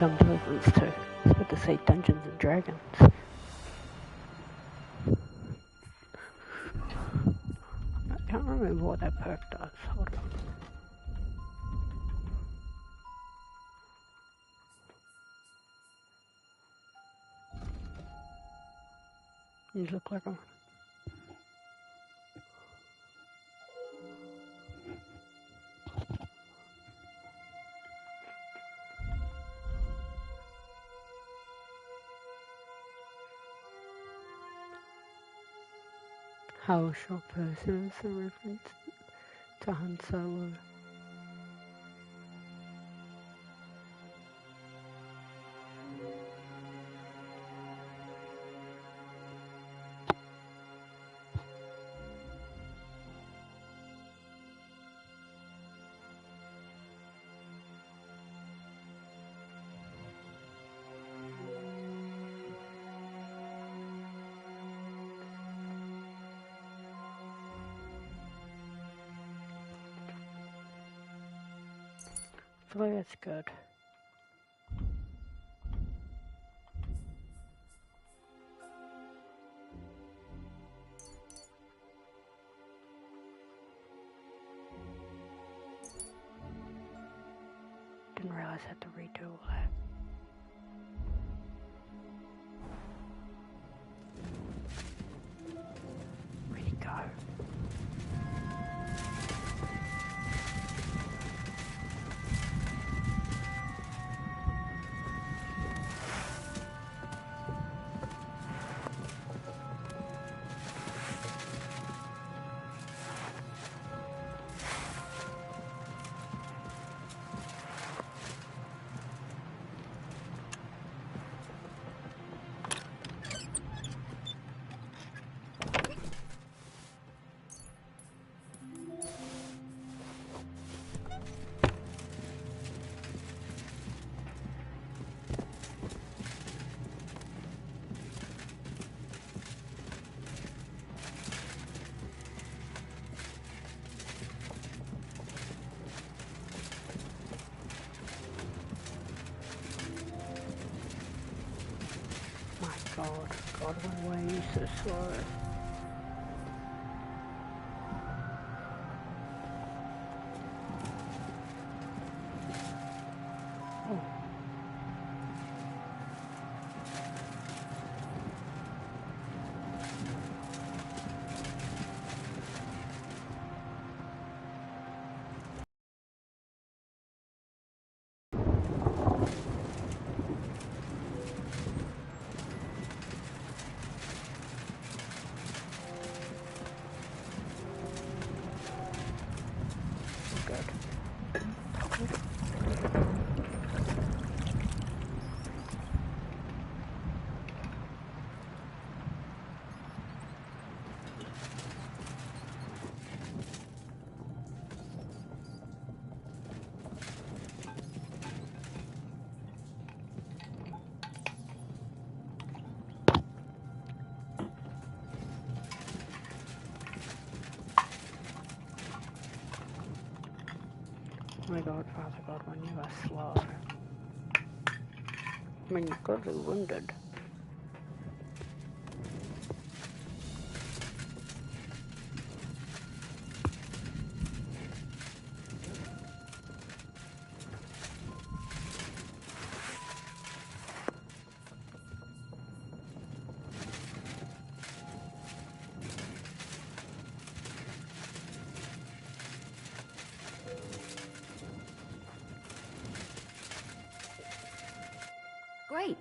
Done Deliverance too. I was about to say Dungeons and Dragons. I can't remember what that perk does. Hold on. You look like a... How a short person is a reference to Han Solo. I feel like that's good. Didn't realize I had to redo all that. Where'd he go? God, why are you so slow? Oh. Oh my God, Father God, when you are slow. I mean, you're clearly wounded. Great.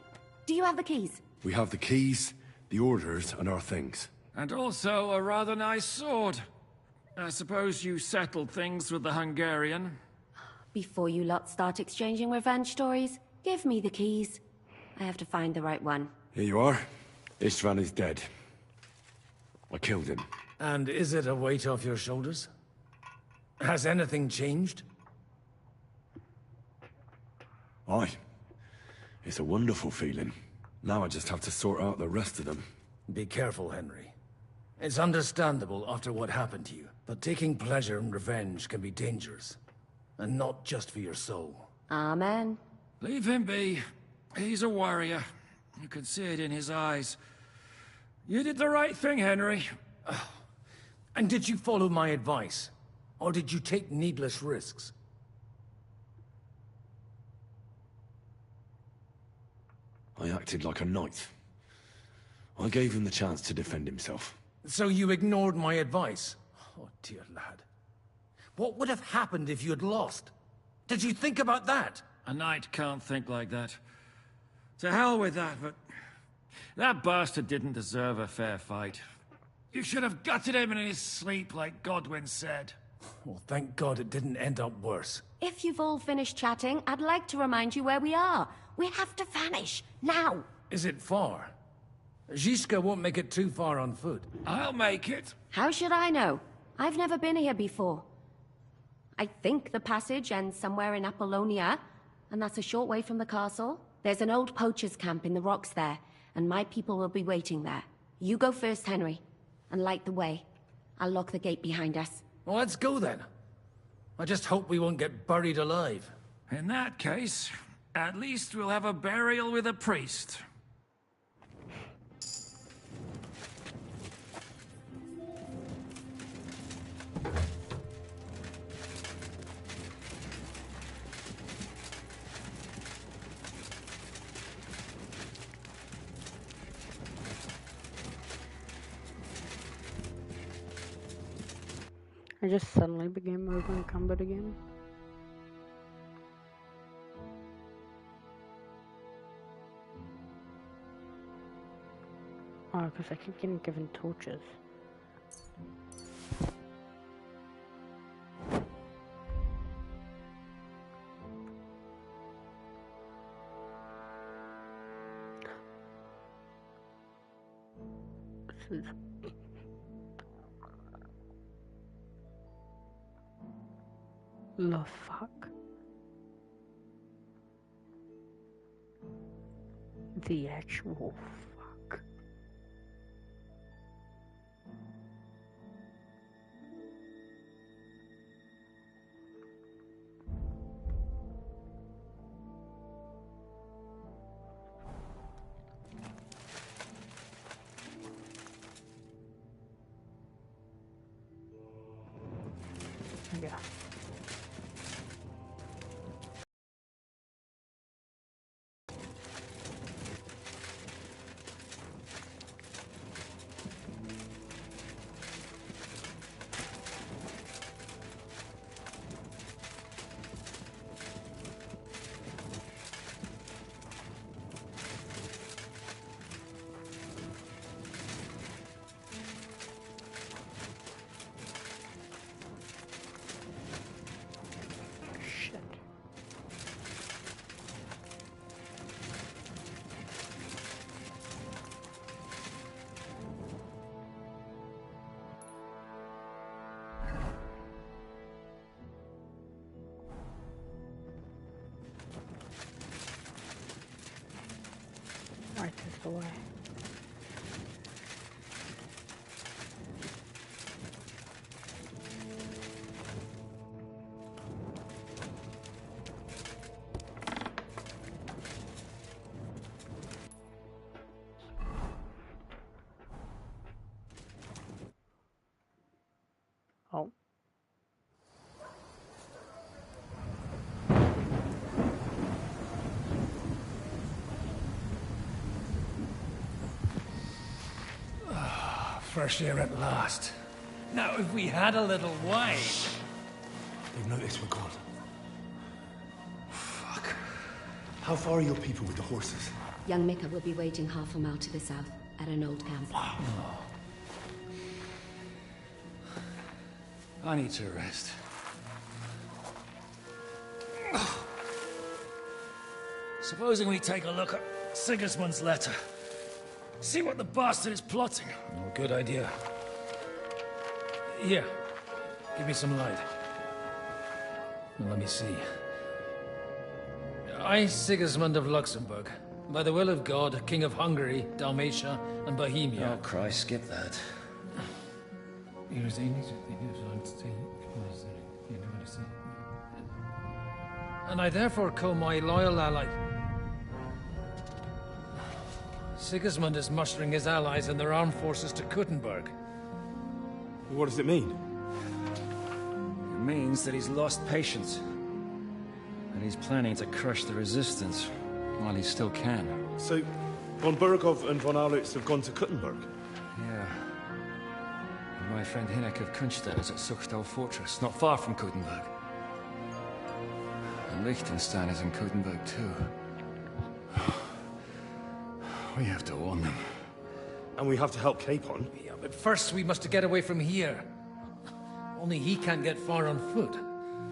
Do you have the keys? We have the keys, the orders, and our things. And also a rather nice sword. I suppose you settled things with the Hungarian? Before you lot start exchanging revenge stories, give me the keys. I have to find the right one. Here you are. Istvan is dead. I killed him. And is it a weight off your shoulders? Has anything changed? Aye. It's a wonderful feeling. Now I just have to sort out the rest of them. Be careful, Henry. It's understandable after what happened to you, but taking pleasure in revenge can be dangerous. And not just for your soul. Amen. Leave him be. He's a warrior. You can see it in his eyes. You did the right thing, Henry. And did you follow my advice? Or did you take needless risks? I acted like a knight. I gave him the chance to defend himself. So you ignored my advice? Oh, dear lad. What would have happened if you had lost? Did you think about that? A knight can't think like that. To hell with that, but... that bastard didn't deserve a fair fight. You should have gutted him in his sleep, like Godwin said. Well, thank God it didn't end up worse. If you've all finished chatting, I'd like to remind you where we are. We have to vanish, now! Is it far? Zizka won't make it too far on foot. I'll make it. How should I know? I've never been here before. I think the passage ends somewhere in Apollonia, and that's a short way from the castle. There's an old poacher's camp in the rocks there, and my people will be waiting there. You go first, Henry, and light the way. I'll lock the gate behind us. Well, let's go then. I just hope we won't get buried alive. In that case, at least we'll have a burial with a priest. I just suddenly became over-encumbered again. Oh, because I keep getting given torches. This is... the fuck? The actual fuck. Yeah. Right is the way. Oh. Fresh air at last. Now, if we had a little wine... They've noticed we're gone. Fuck. How far are your people with the horses? Young Mika will be waiting half a mile to the south, at an old camp. I need to rest. Supposing we take a look at Sigismund's letter. See what the bastard is plotting. Oh, good idea. Here, give me some light. Now, let me see. I, Sigismund of Luxembourg, by the will of God, King of Hungary, Dalmatia, and Bohemia. Oh, Christ, skip that. and I therefore call my loyal ally. Sigismund is mustering his allies and their armed forces to Kuttenberg. What does it mean? It means that he's lost patience. And he's planning to crush the resistance while he still can. So, von Burgov and von Aulitz have gone to Kuttenberg? Yeah. And my friend Hinek of Kunstad is at Suchtal Fortress, not far from Kuttenberg. And Liechtenstein is in Kuttenberg too. We have to warn them. And we have to help Capon? Yeah, but first we must get away from here. Only he can't get far on foot.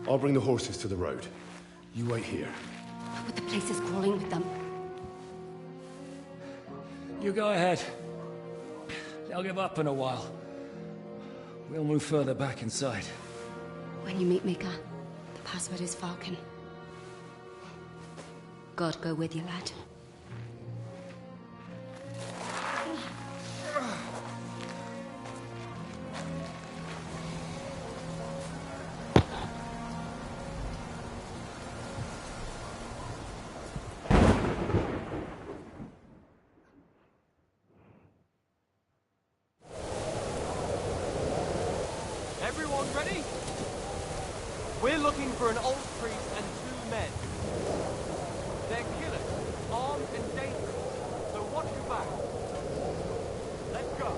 I'll bring the horses to the road. You wait here. But the place is crawling with them. You go ahead. They'll give up in a while. We'll move further back inside. When you meet Mika, the password is Falcon. God go with you, lad. Everyone ready? We're looking for an old priest and 2 men. They're killers, armed and dangerous, so watch your back. Let's go.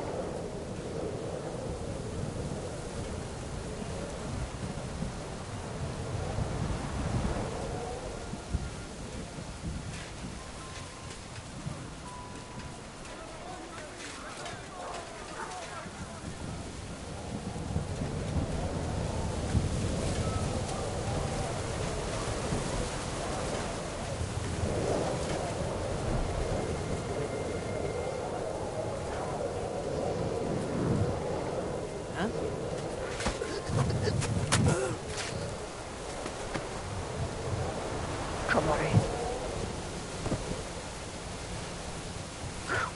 Come on in.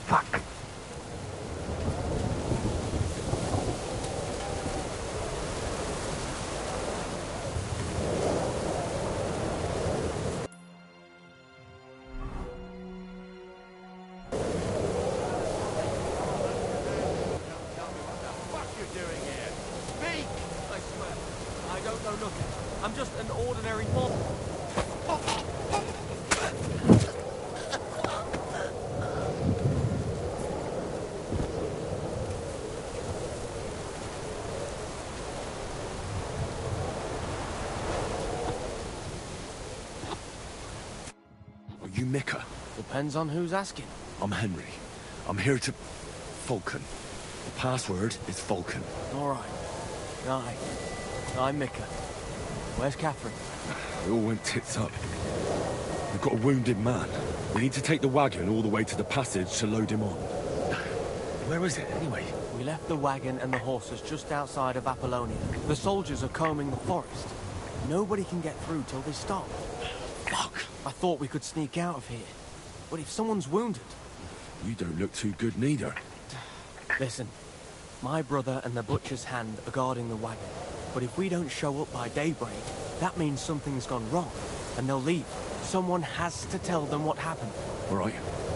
Fuck. I'm just an ordinary mortal. Are you Mika? Depends on who's asking. I'm Henry. I'm here to... Falcon. The password is Falcon. All right. Aye. I'm Mika. Where's Catherine? It all went tits up. We've got a wounded man. We need to take the wagon all the way to the passage to load him on. Where is it, anyway? We left the wagon and the horses just outside of Apollonia. The soldiers are combing the forest. Nobody can get through till they stop. Fuck! I thought we could sneak out of here. But if someone's wounded... You don't look too good neither. Listen, my brother and the butcher's hand are guarding the wagon. But if we don't show up by daybreak, that means something's gone wrong, and they'll leave. Someone has to tell them what happened. All right,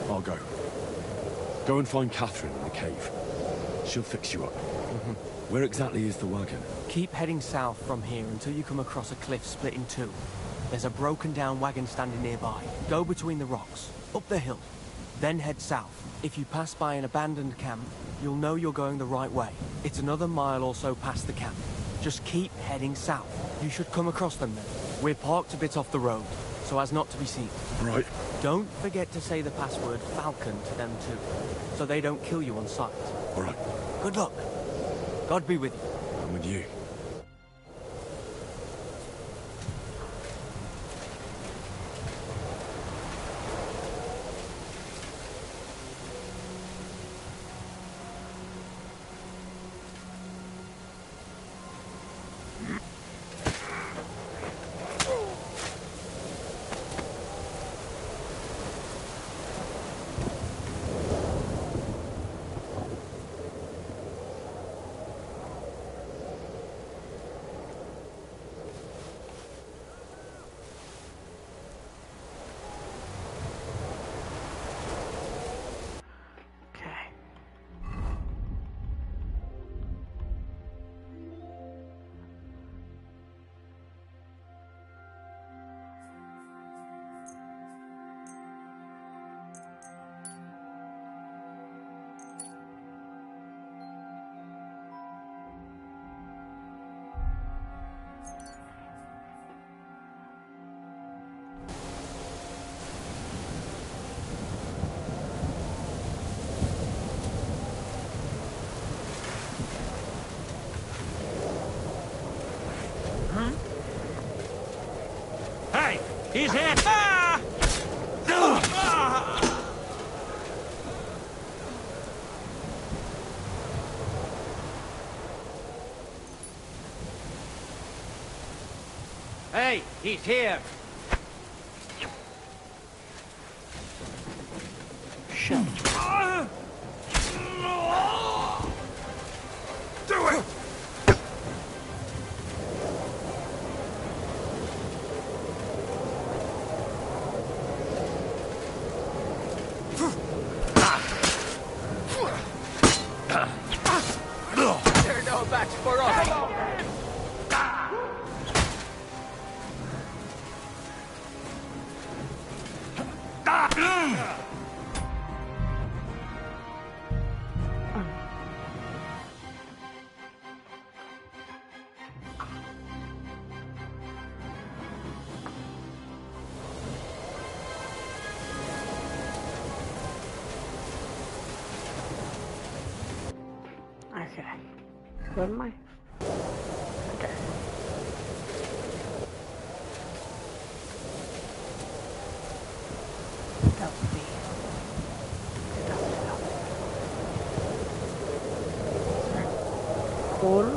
I'll go. Go and find Catherine in the cave. She'll fix you up. Where exactly is the wagon? Keep heading south from here until you come across a cliff split in two. There's a broken down wagon standing nearby. Go between the rocks, up the hill, then head south. If you pass by an abandoned camp, you'll know you're going the right way. It's another mile or so past the camp. Just keep heading south. You should come across them then. We're parked a bit off the road, so as not to be seen. Right. Don't forget to say the password Falcon to them too, so they don't kill you on sight. All right. Good luck. God be with you. I'm with you. He's hit! Ah! Hey, he's here! Shit. Do it! They're no match for us! Okay. Where am I? Okay. That would be... Oh.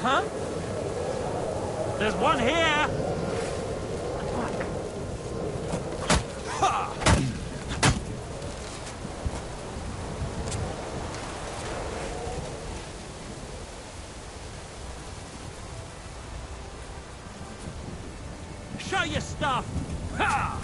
Huh? There's one here! Show your stuff! Ha!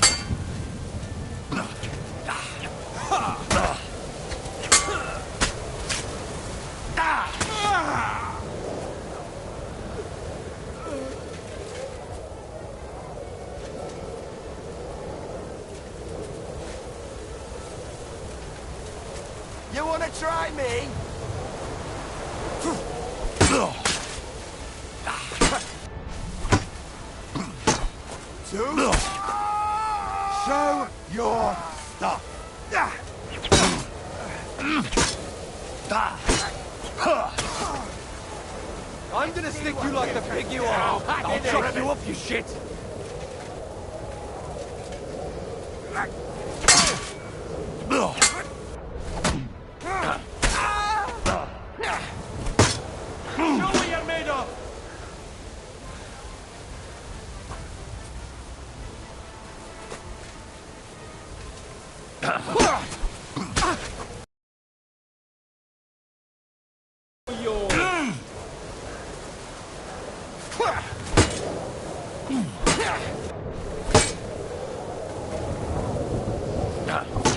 You wanna try me? Show your stuff. I'm gonna stick you like the pig you are. I'll chop you up, you shit. Show what you're made of.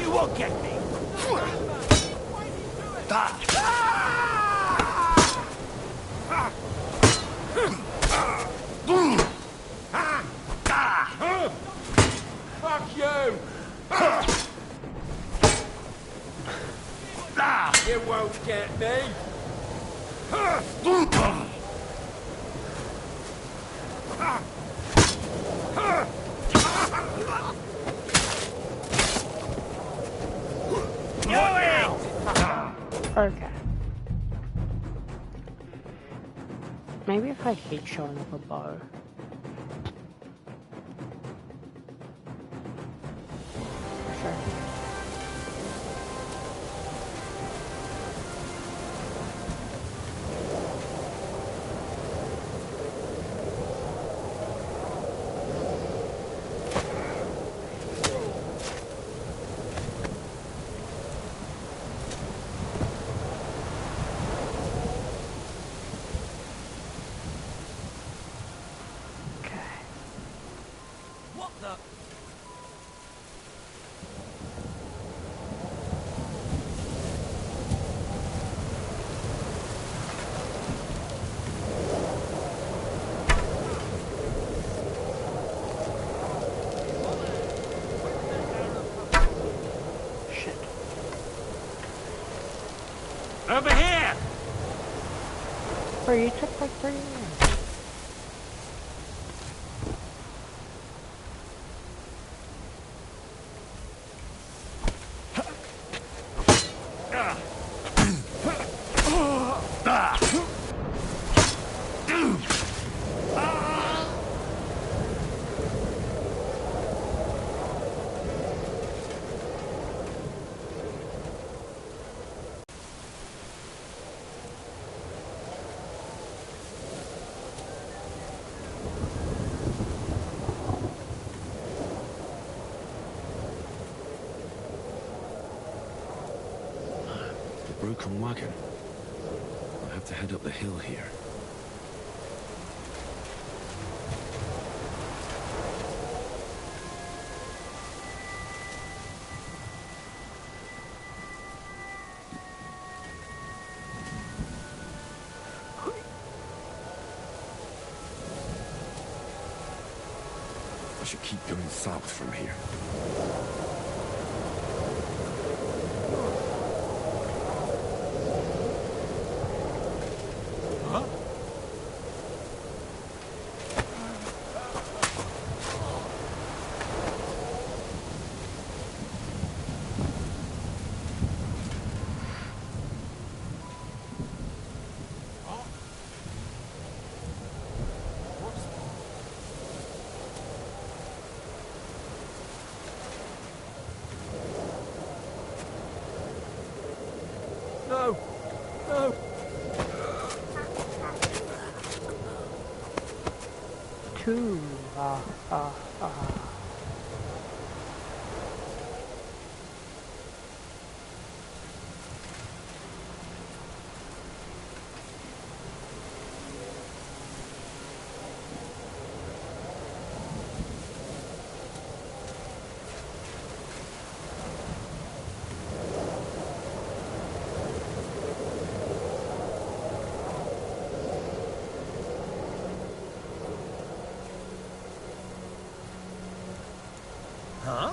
You won't get me. Fuck you! You won't get me! Okay. Maybe if I keep showing up a bow. Sure. Over here! Bro, you took like 30 minutes. Broken wagon. I'll have to head up the hill here. I should keep going south from here. No! No! Two. Huh?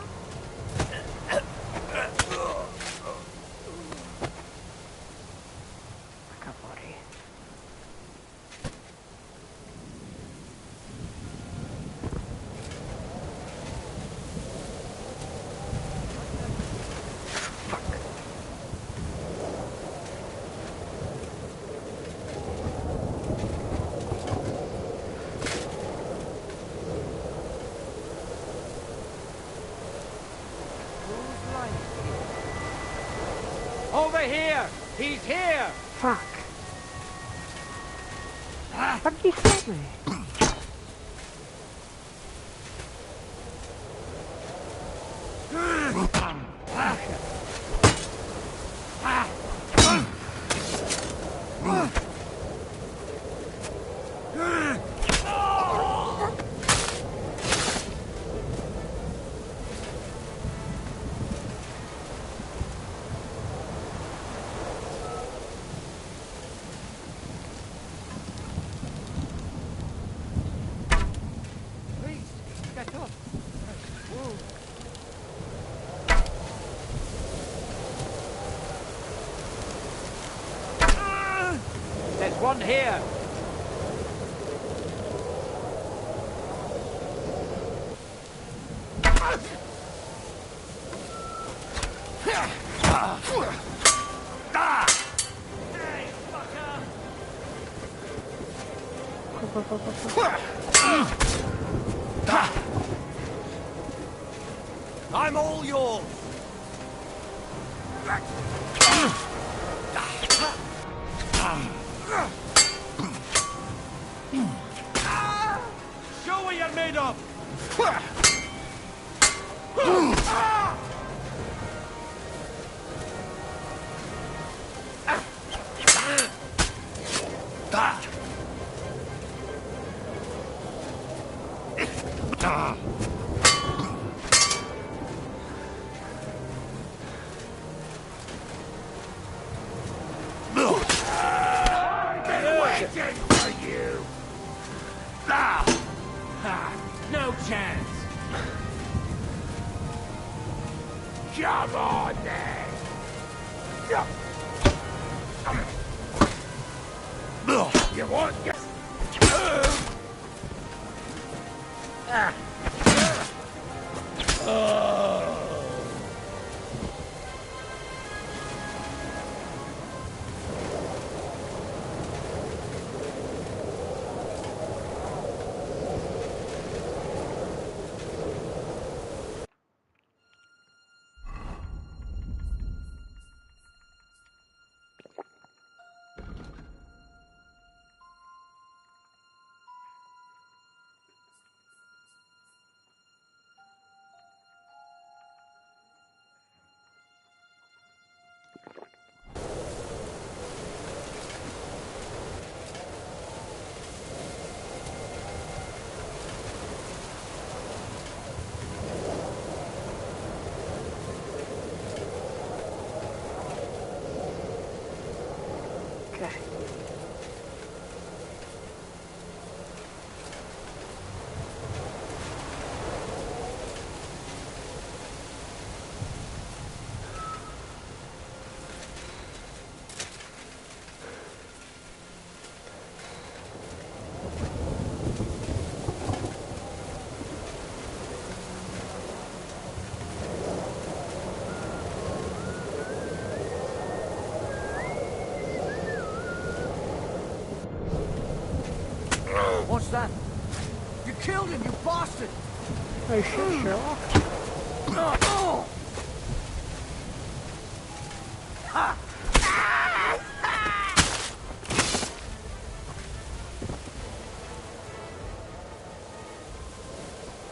Got body. Over here! He's here! Fuck. How did you stop me? There's one here! I'm all yours! Show what you're made of! No chance! Come on then! You want? Okay. What's that? You killed him, you bastard! Oh shit, Sherlock.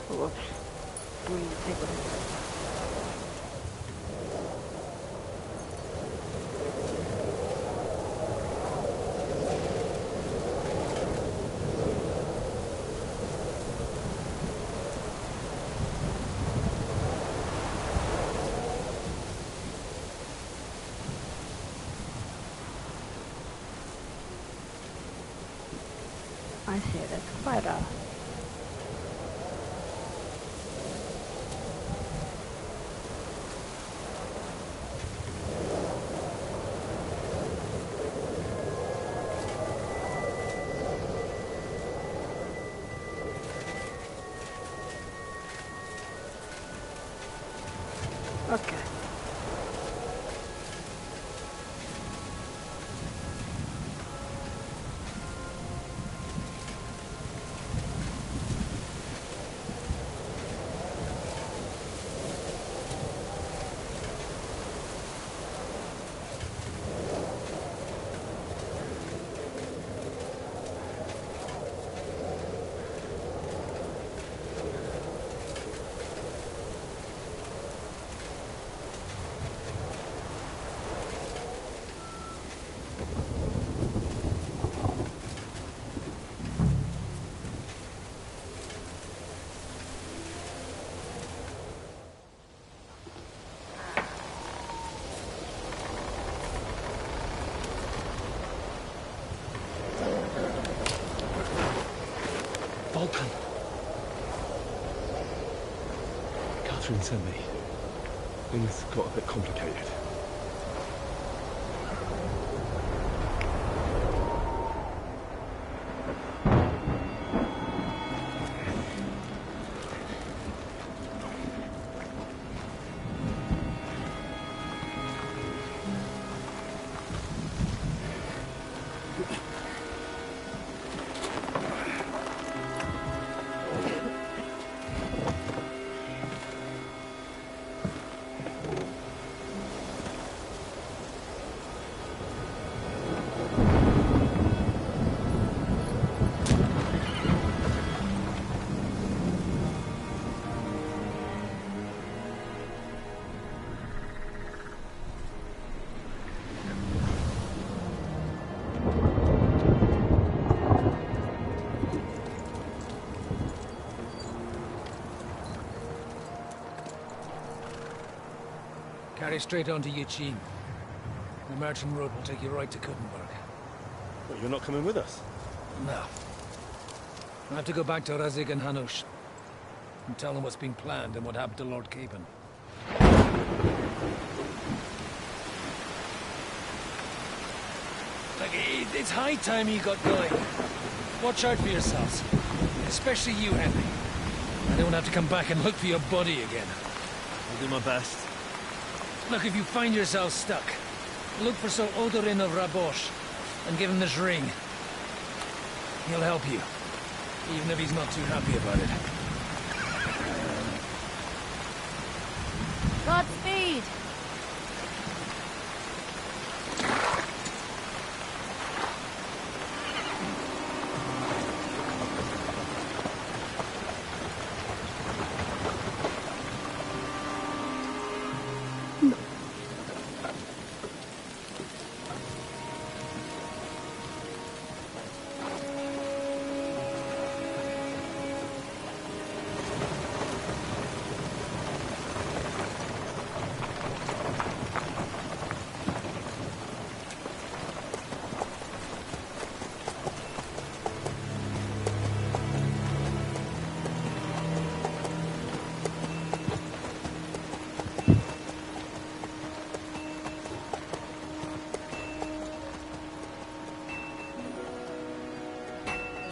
Whoops. We need to take what it is. I see, that's quite a... Okay. Vulcan. Catherine sent me. Things got a bit complicated. Carry straight on to Yuqing. The merchant road will take you right to Kuttenberg. But you're not coming with us? No. I have to go back to Razig and Hanush and tell them what's been planned and what happened to Lord Capon. Look, it's high time you got going. Watch out for yourselves. Especially you, Henry. I don't have to come back and look for your body again. I'll do my best. Look, if you find yourself stuck, look for Sir Odorin of Rabosh and give him this ring. He'll help you, even if he's not too happy about it. Godspeed!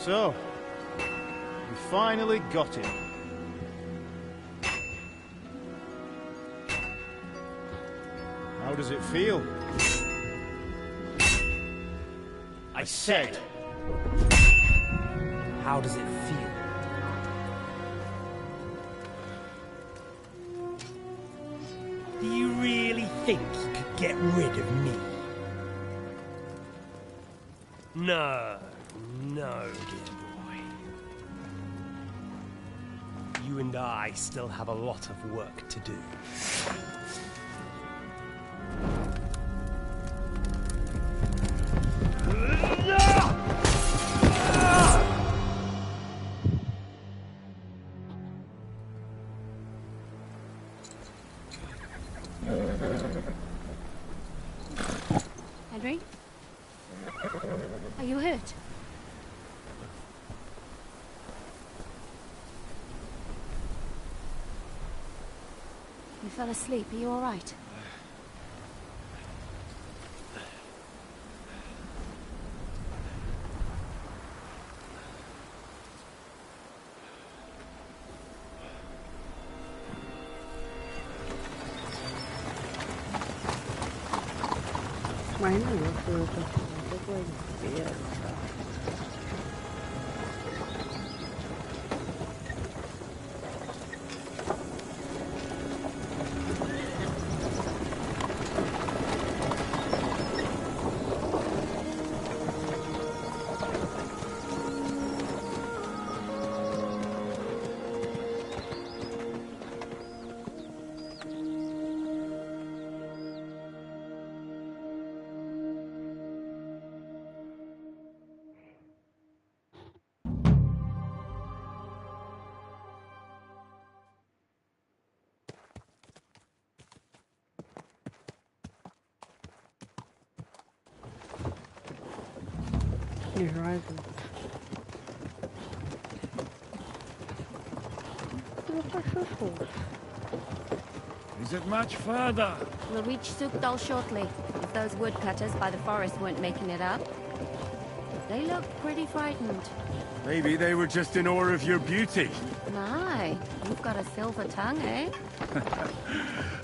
So, we finally got him. How does it feel? I said, how does it feel? Do you really think you could get rid of me? No, no, dear boy. You and I still have a lot of work to do. Henry? Are you hurt? You fell asleep. Are you all right? Imagina eu tô com ele. He's rising. Look like this horse. Is it much further? We'll reach Sukdal shortly, if those woodcutters by the forest weren't making it up. They look pretty frightened. Maybe they were just in awe of your beauty. My, you've got a silver tongue, eh?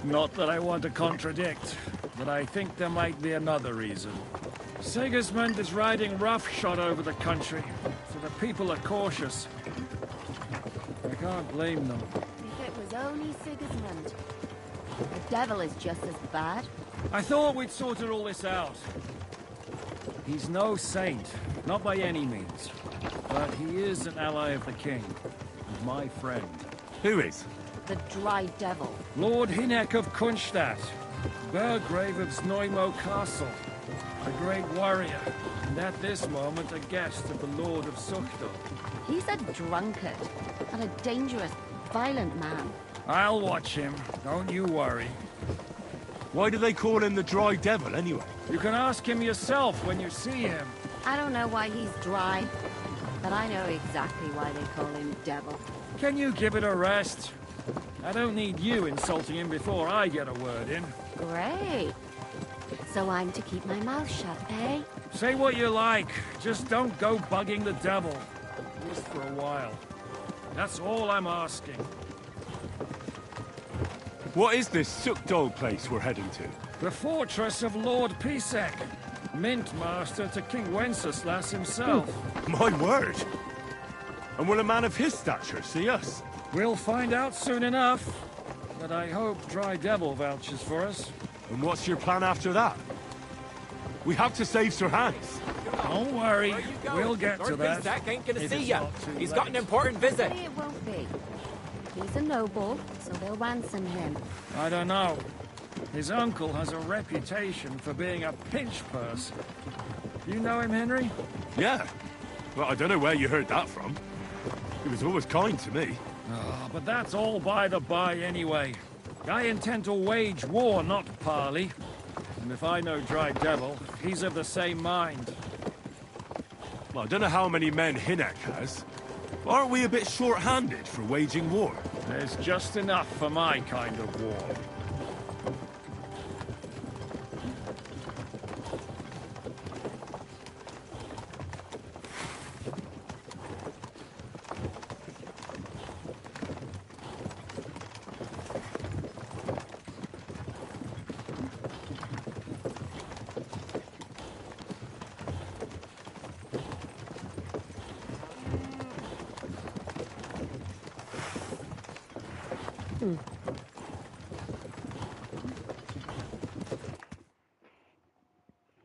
Not that I want to contradict, but I think there might be another reason. Sigismund is riding roughshod over the country, so the people are cautious. I can't blame them. If it was only Sigismund. The devil is just as bad. I thought we'd sorted all this out. He's no saint, not by any means. But he is an ally of the king, and my friend. Who is? The dry devil. Lord Hinek of Kunstadt, Burgrave of Znojmo Castle, a great warrior, and at this moment a guest of the Lord of Sukdal. He's a drunkard, and a dangerous, violent man. I'll watch him, don't you worry. Why do they call him the Dry Devil, anyway? You can ask him yourself when you see him. I don't know why he's dry, but I know exactly why they call him Devil. Can you give it a rest? I don't need you insulting him before I get a word in. Great. So I'm to keep my mouth shut, eh? Say what you like, just don't go bugging the devil. Just for a while. That's all I'm asking. What is this Sook place we're heading to? The fortress of Lord Pisek, Mint Master to King Wenceslas himself. My word! And will a man of his stature see us? We'll find out soon enough. But I hope Dry Devil vouches for us. And what's your plan after that? We have to save Sir Hans. Don't worry, we'll get to that. Pisek ain't gonna If see it's ya. not too He's got an late. important visit. It won't be. He's a noble, so they'll ransom him. I don't know. His uncle has a reputation for being a pinch person. You know him, Henry? Yeah. Well, I don't know where you heard that from. He was always kind to me. Oh, but that's all by the by anyway. I intend to wage war, not parley. And if I know Dry Devil, he's of the same mind. Well, I don't know how many men Hinek has. But aren't we a bit short-handed for waging war? There's just enough for my kind of war.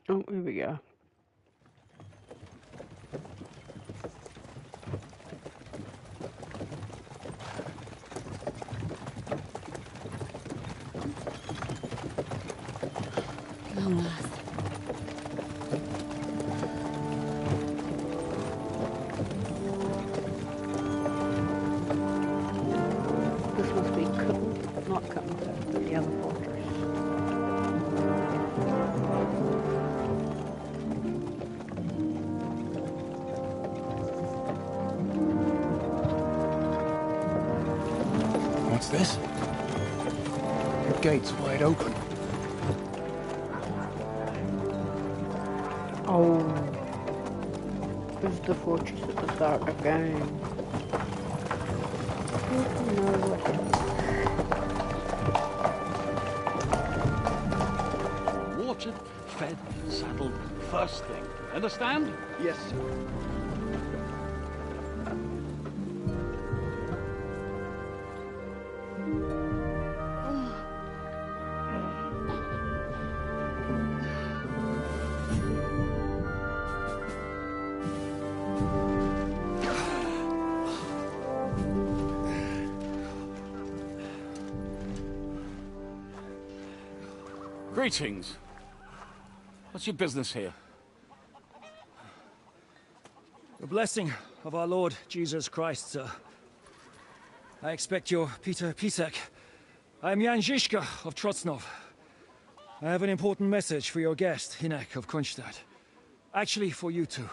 Oh, here we go. Long last. This must be not Cutton, but the other fortress. What's this? The gate's wide open. Oh, this is the fortress at the start of the game. No. Watered, fed, saddled, first thing. Understand? Yes, sir. Greetings. What's your business here? The blessing of our Lord Jesus Christ, sir. I expect you're Peter Pisek. I am Jan Žižka of Trocnov. I have an important message for your guest, Hinek of Kronstadt. Actually, for you two.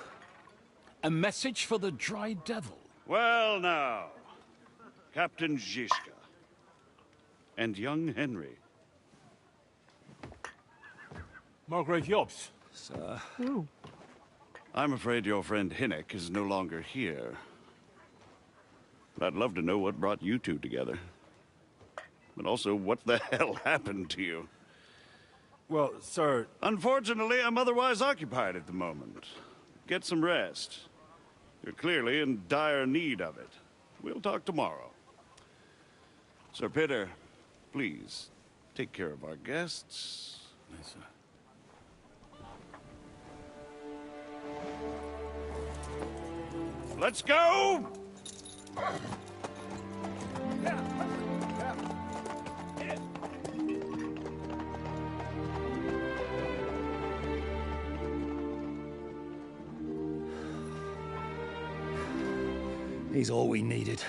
A message for the Dry Devil? Well now, Captain Žižka. And young Henry. Margrave Jobs. Sir. Oh. I'm afraid your friend Hinek is no longer here. But I'd love to know what brought you two together. But also, what the hell happened to you? Well, sir... Unfortunately, I'm otherwise occupied at the moment. Get some rest. You're clearly in dire need of it. We'll talk tomorrow. Sir Peter, please, take care of our guests. Yes, sir. Let's go! He's all we needed.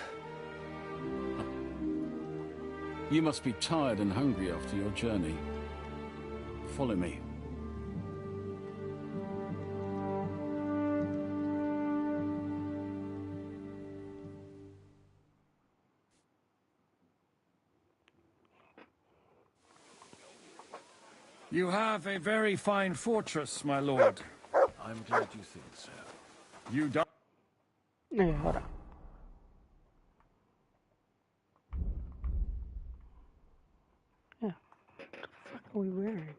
You must be tired and hungry after your journey. Follow me. You have a very fine fortress, my lord. I'm glad you think so. You don't... Yeah, hold on. Yeah. What the fuck are we wearing?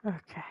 Okay.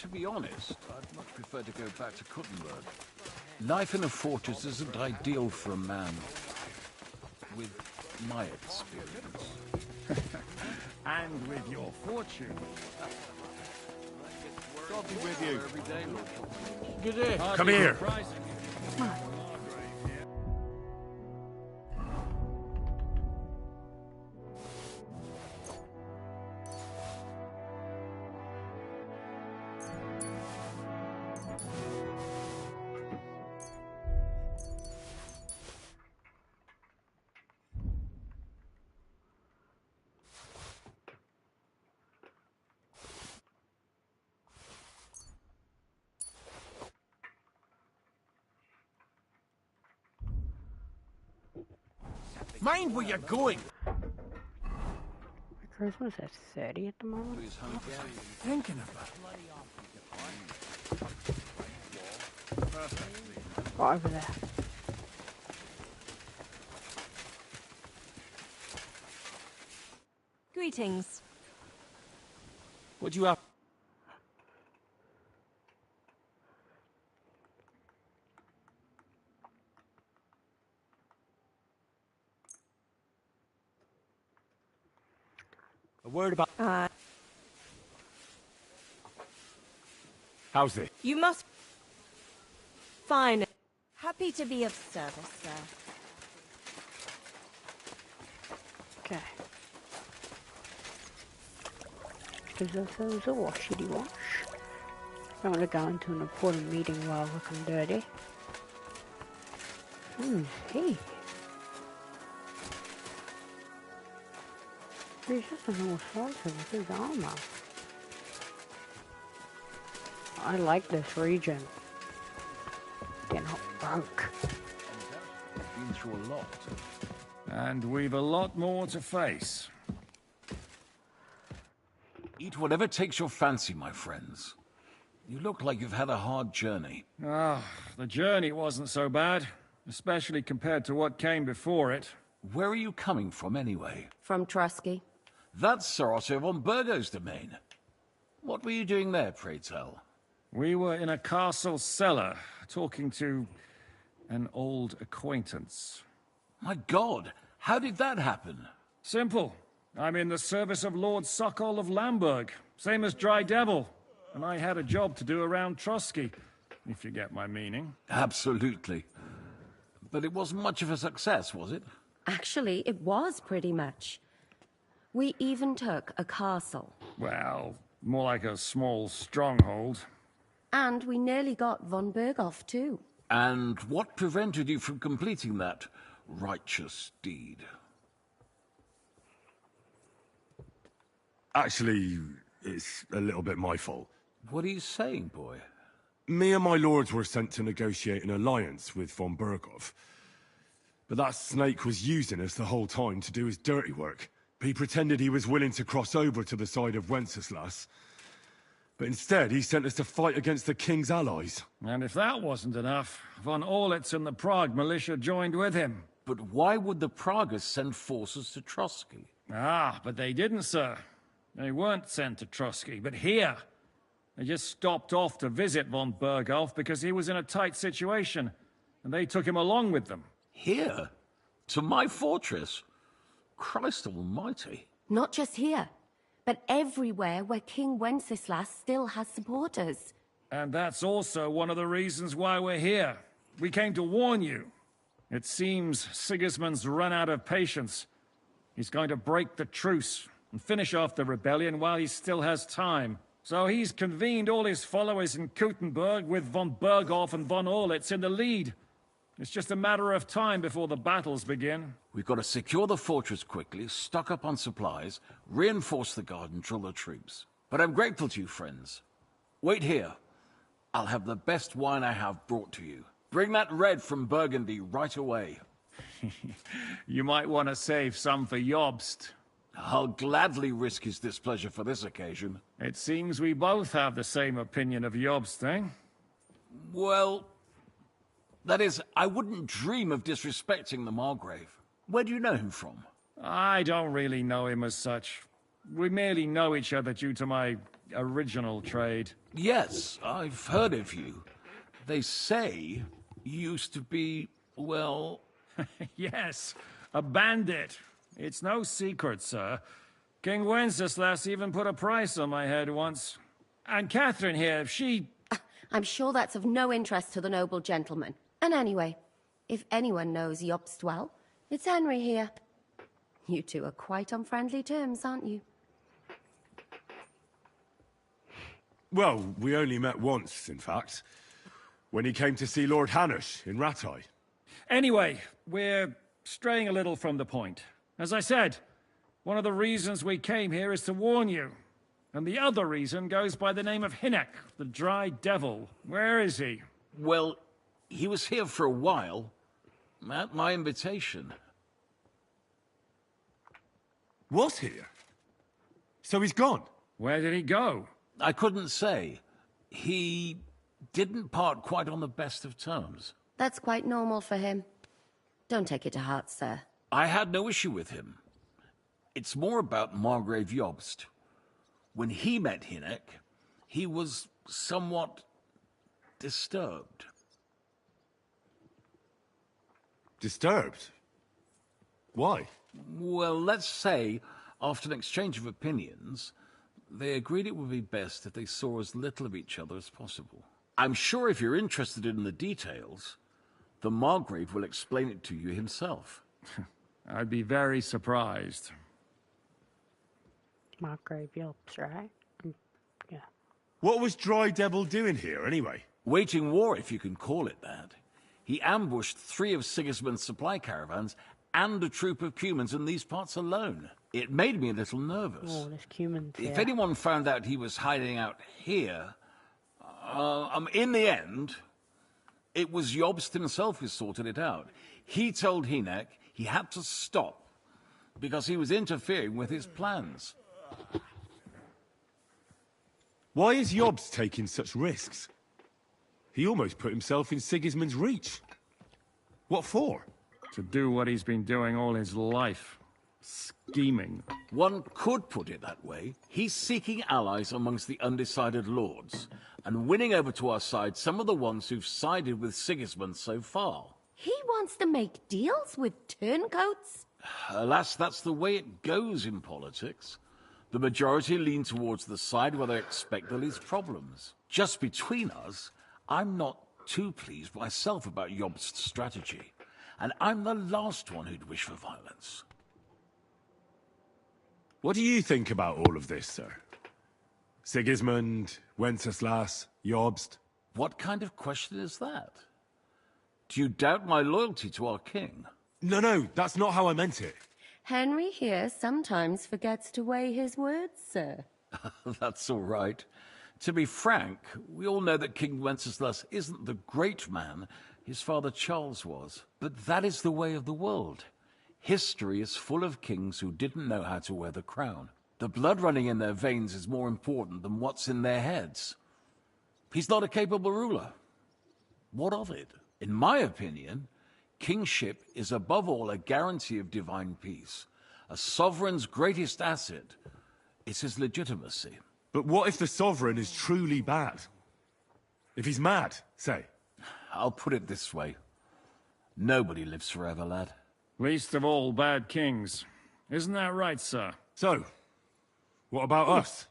To be honest, I'd much prefer to go back to Kuttenberg. Life in a fortress isn't ideal for a man with my experience. And with your fortune. God be with you. Good day. Come here. Mind where you're going! My Christmas at 30 at the moment? Thinking about Oh, over there. Greetings. What do you have? A word about... How's it? You must... Fine. Happy to be of service, sir. Okay. Because there's a washity wash. I'm gonna go into an important meeting while looking dirty. Who's he? He's just a normal soldier with his armor. I like this region. They're not broke. Been through a lot. And we've a lot more to face. Eat whatever takes your fancy, my friends. You look like you've had a hard journey. Ah, the journey wasn't so bad, especially compared to what came before it. Where are you coming from, anyway? From Trusky. That's Sorosir von Burgo's domain. What were you doing there, pray tell? We were in a castle cellar, talking to an old acquaintance. My God, how did that happen? Simple. I'm in the service of Lord Sokol of Lamberg, same as Dry Devil, and I had a job to do around Trusky, if you get my meaning. Absolutely. But it wasn't much of a success, was it? Actually, it was pretty much. We even took a castle. Well, more like a small stronghold. And we nearly got von Berghoff, too. And what prevented you from completing that righteous deed? Actually, it's a little bit my fault. What are you saying, boy? Me and my lords were sent to negotiate an alliance with von Berghoff. But that snake was using us the whole time to do his dirty work. He pretended he was willing to cross over to the side of Wenceslas. But instead, he sent us to fight against the king's allies. And if that wasn't enough, von Orlitz and the Prague militia joined with him. But why would the Praguers send forces to Trotsky? Ah, but they didn't, sir. They weren't sent to Trotsky, but here. They just stopped off to visit von Berghoff because he was in a tight situation, and they took him along with them. Here? To my fortress? Christ almighty. Not just here, but everywhere where King Wenceslas still has supporters. And that's also one of the reasons why we're here. We came to warn you. It seems Sigismund's run out of patience. He's going to break the truce and finish off the rebellion while he still has time. So he's convened all his followers in Kuttenberg with von Berghoff and von Orlitz in the lead. It's just a matter of time before the battles begin. We've got to secure the fortress quickly, stock up on supplies, reinforce the guard and drill the troops. But I'm grateful to you, friends. Wait here. I'll have the best wine I have brought to you. Bring that red from Burgundy right away. You might want to save some for Jobst. I'll gladly risk his displeasure for this occasion. It seems we both have the same opinion of Jobst, eh? Well, that is, I wouldn't dream of disrespecting the Margrave. Where do you know him from? I don't really know him as such. We merely know each other due to my original trade. Yes, I've heard of you. They say you used to be, well... Yes, a bandit. It's no secret, sir. King Wenceslas even put a price on my head once. And Catherine here, she... I'm sure that's of no interest to the noble gentleman. And anyway, if anyone knows Jobst well, it's Henry here. You two are quite on friendly terms, aren't you? Well, we only met once, in fact. When he came to see Lord Hanush in Rattay. Anyway, we're straying a little from the point. As I said, one of the reasons we came here is to warn you. And the other reason goes by the name of Hynek, the Dry Devil. Where is he? Well, he was here for a while, at my invitation. Was here? So he's gone? Where did he go? I couldn't say. He didn't part quite on the best of terms. That's quite normal for him. Don't take it to heart, sir. I had no issue with him. It's more about Margrave Jobst. When he met Hynek, he was somewhat disturbed. Disturbed? Why? Well, let's say, after an exchange of opinions, they agreed it would be best if they saw as little of each other as possible. I'm sure if you're interested in the details, the Margrave will explain it to you himself. I'd be very surprised. Margrave Jobst, right? Yeah. What was Dry Devil doing here, anyway? Waging war, if you can call it that. He ambushed 3 of Sigismund's supply caravans and a troop of Cumans in these parts alone. It made me a little nervous. Oh, there's Cumans If here. anyone found out he was hiding out here, in the end, it was Jobst himself who sorted it out. He told Hynek he had to stop because he was interfering with his plans. Why is Jobst taking such risks? He almost put himself in Sigismund's reach. What for? To do what he's been doing all his life. Scheming. One could put it that way. He's seeking allies amongst the undecided lords, and winning over to our side some of the ones who've sided with Sigismund so far. He wants to make deals with turncoats? Alas, that's the way it goes in politics. The majority lean towards the side where they expect the least problems. Just between us, I'm not too pleased myself about Jobst's strategy. and I'm the last one who'd wish for violence. What do you think about all of this, sir? Sigismund, Wenceslas, Jobst? What kind of question is that? Do you doubt my loyalty to our king? No, that's not how I meant it. Henry here sometimes forgets to weigh his words, sir. That's all right. To be frank, we all know that King Wenceslas isn't the great man his father Charles was. But that is the way of the world. History is full of kings who didn't know how to wear the crown. The blood running in their veins is more important than what's in their heads. He's not a capable ruler. What of it? In my opinion, kingship is above all a guarantee of divine peace. A sovereign's greatest asset is his legitimacy. But what if the sovereign is truly bad? If he's mad, say? I'll put it this way. Nobody lives forever, lad. Least of all bad kings. Isn't that right, sir? So, what about us?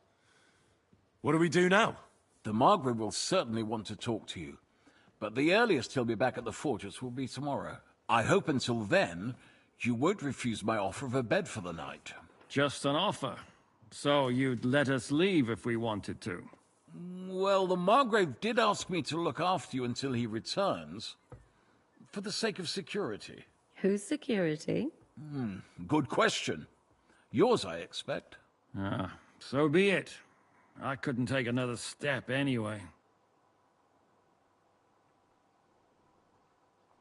What do we do now? The Margrave will certainly want to talk to you. But the earliest he'll be back at the fortress will be tomorrow. I hope until then, you won't refuse my offer of a bed for the night. Just an offer. So you'd let us leave if we wanted to? Well, the Margrave did ask me to look after you until he returns. For the sake of security. Whose security? Good question. Yours, I expect. Ah, so be it. I couldn't take another step anyway.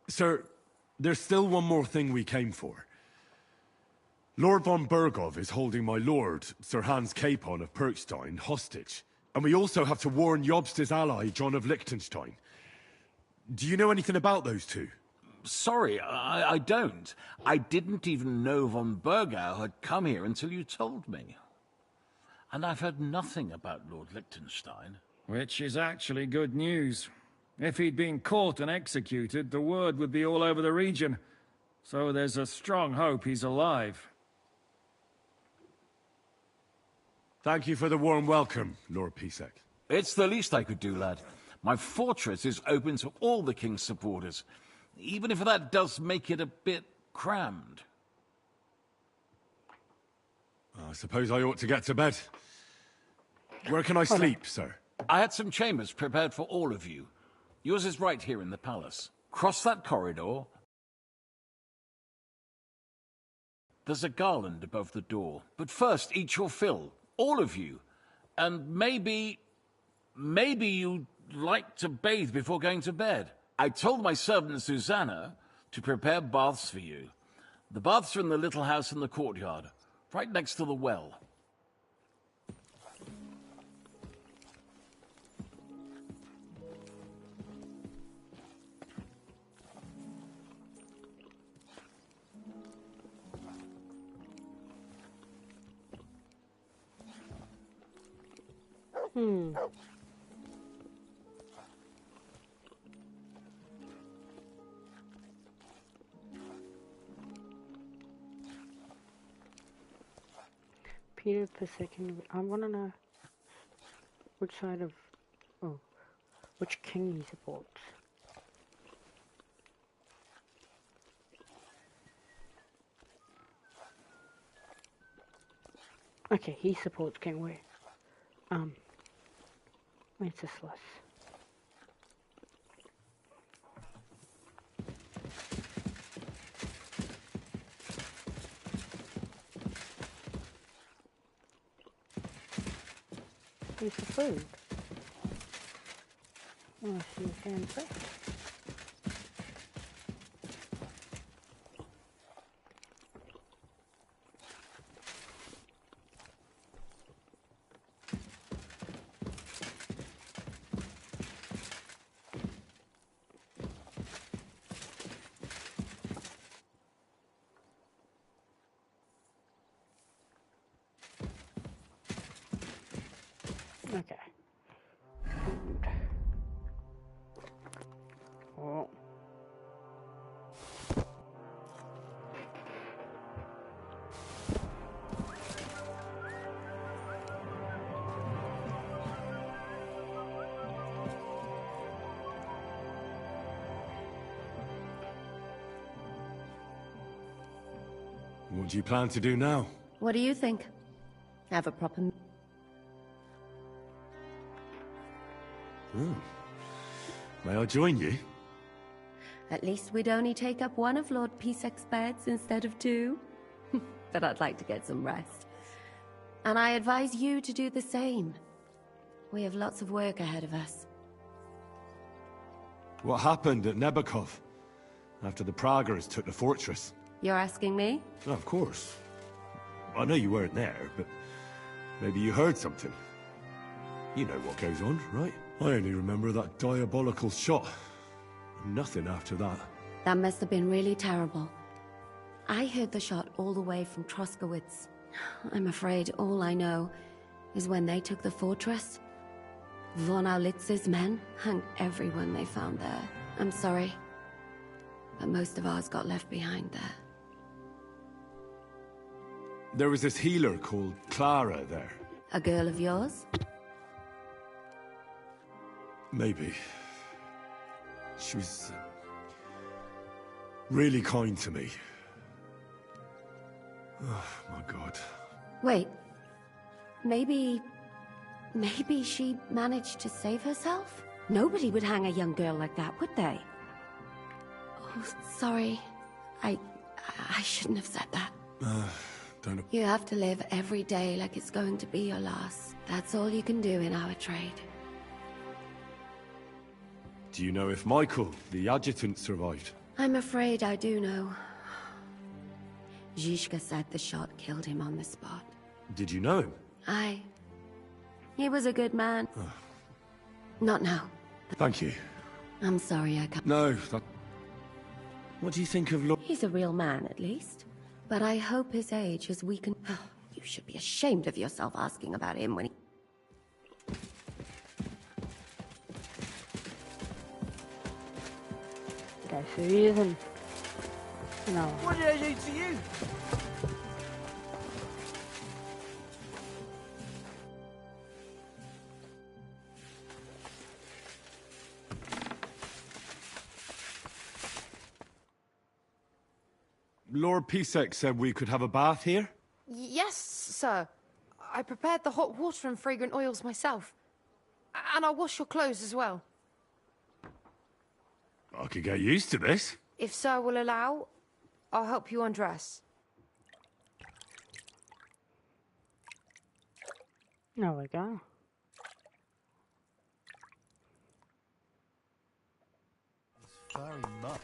Sir, there's still one more thing we came for. Lord von Bergov is holding my lord, Sir Hans Capon of Perkstein, hostage. And we also have to warn Jobst's ally, John of Liechtenstein. Do you know anything about those two? Sorry, I don't. I didn't even know von Bergau had come here until you told me. And I've heard nothing about Lord Liechtenstein. Which is actually good news. If he'd been caught and executed, the word would be all over the region. So there's a strong hope he's alive. Thank you for the warm welcome, Lord Pisek. It's the least I could do, lad. My fortress is open to all the king's supporters, even if that does make it a bit crammed. I suppose I ought to get to bed. Where can I sleep, sir? I had some chambers prepared for all of you. Yours is right here in the palace. Cross that corridor. There's a garland above the door. But first, eat your fill. All of you. And maybe you'd like to bathe before going to bed. I told my servant Susanna to prepare baths for you. The baths are in the little house in the courtyard, right next to the well. Peter per second. I want to know which side of... Oh. Which king he supports. Okay, he supports King Wei. Wenceslas. Where's the food? Oh, I see his hand first. Okay. Food. Oh. What do you plan to do now? What do you think? Have a proper... Oh. May I join you? At least we'd only take up one of Lord Pisek's beds instead of two. But I'd like to get some rest. And I advise you to do the same. We have lots of work ahead of us. What happened at Nebakov? After the Praguers took the fortress? You're asking me? Oh, of course. I know you weren't there, but maybe you heard something. You know what goes on, right? I only remember that diabolical shot. Nothing after that. That must have been really terrible. I heard the shot all the way from Troskowitz. I'm afraid all I know is when they took the fortress, Von Aulitz's men hung everyone they found there. I'm sorry, but most of ours got left behind there. There was this healer called Clara there. A girl of yours? Maybe. She was really kind to me. Oh, my God. Wait. Maybe she managed to save herself? Nobody would hang a young girl like that, would they? Oh, sorry. I shouldn't have said that. Don't... You have to live every day like it's going to be your last. That's all you can do in our trade. Do you know if Michael, the adjutant, survived? I'm afraid I do know. Zhishka said the shot killed him on the spot. Did you know him? He was a good man. Not now. Thank you. I'm sorry I can't... No, that... What do you think of He's a real man, at least. But I hope his age has weakened... You should be ashamed of yourself asking about him when he... Okay, so he isn't... No. What did I do to you? Lord Pisek said we could have a bath here? Yes, sir. I prepared the hot water and fragrant oils myself. And I'll wash your clothes as well. I could get used to this. If sir will allow, I'll help you undress. There we go. Furry mutts.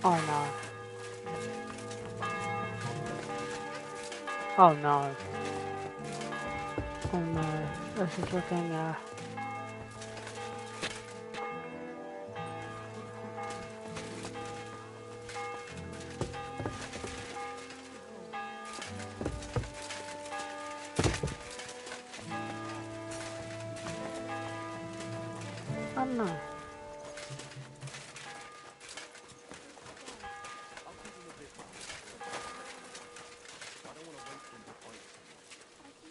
Oh no. Oh no. Oh no. This is looking, oh no.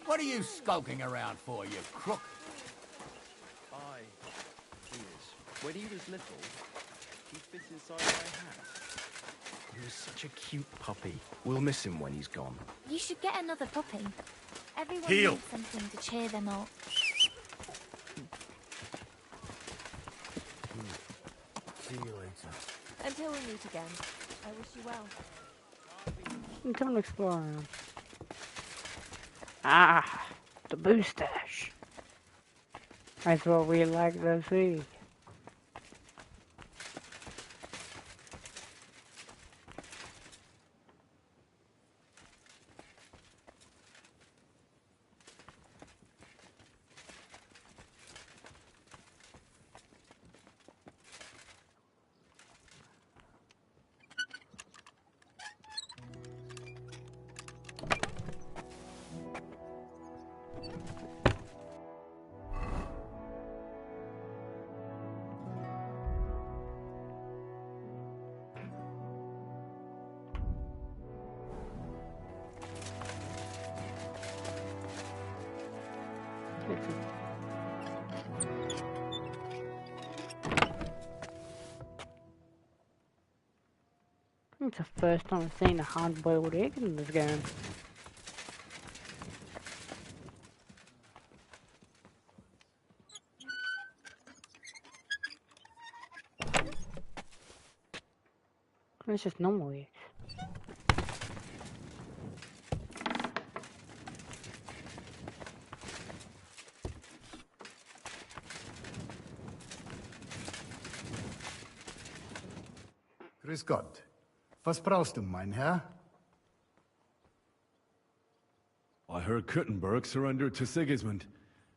What are you skulking around for, you crook? When he was little, he fit inside my hat. He was such a cute puppy. We'll miss him when he's gone. You should get another puppy. Everyone Heel. needs something to cheer them up. See you later. Until we meet again, I wish you well. Come explore around. Ah, the moustache. That's what we like to see. It's the first time I've seen a hard-boiled egg in this game. It's just normal eggs. Grüß Gott. Was brauchst du, mein Herr? I heard Kuttenberg surrendered to Sigismund,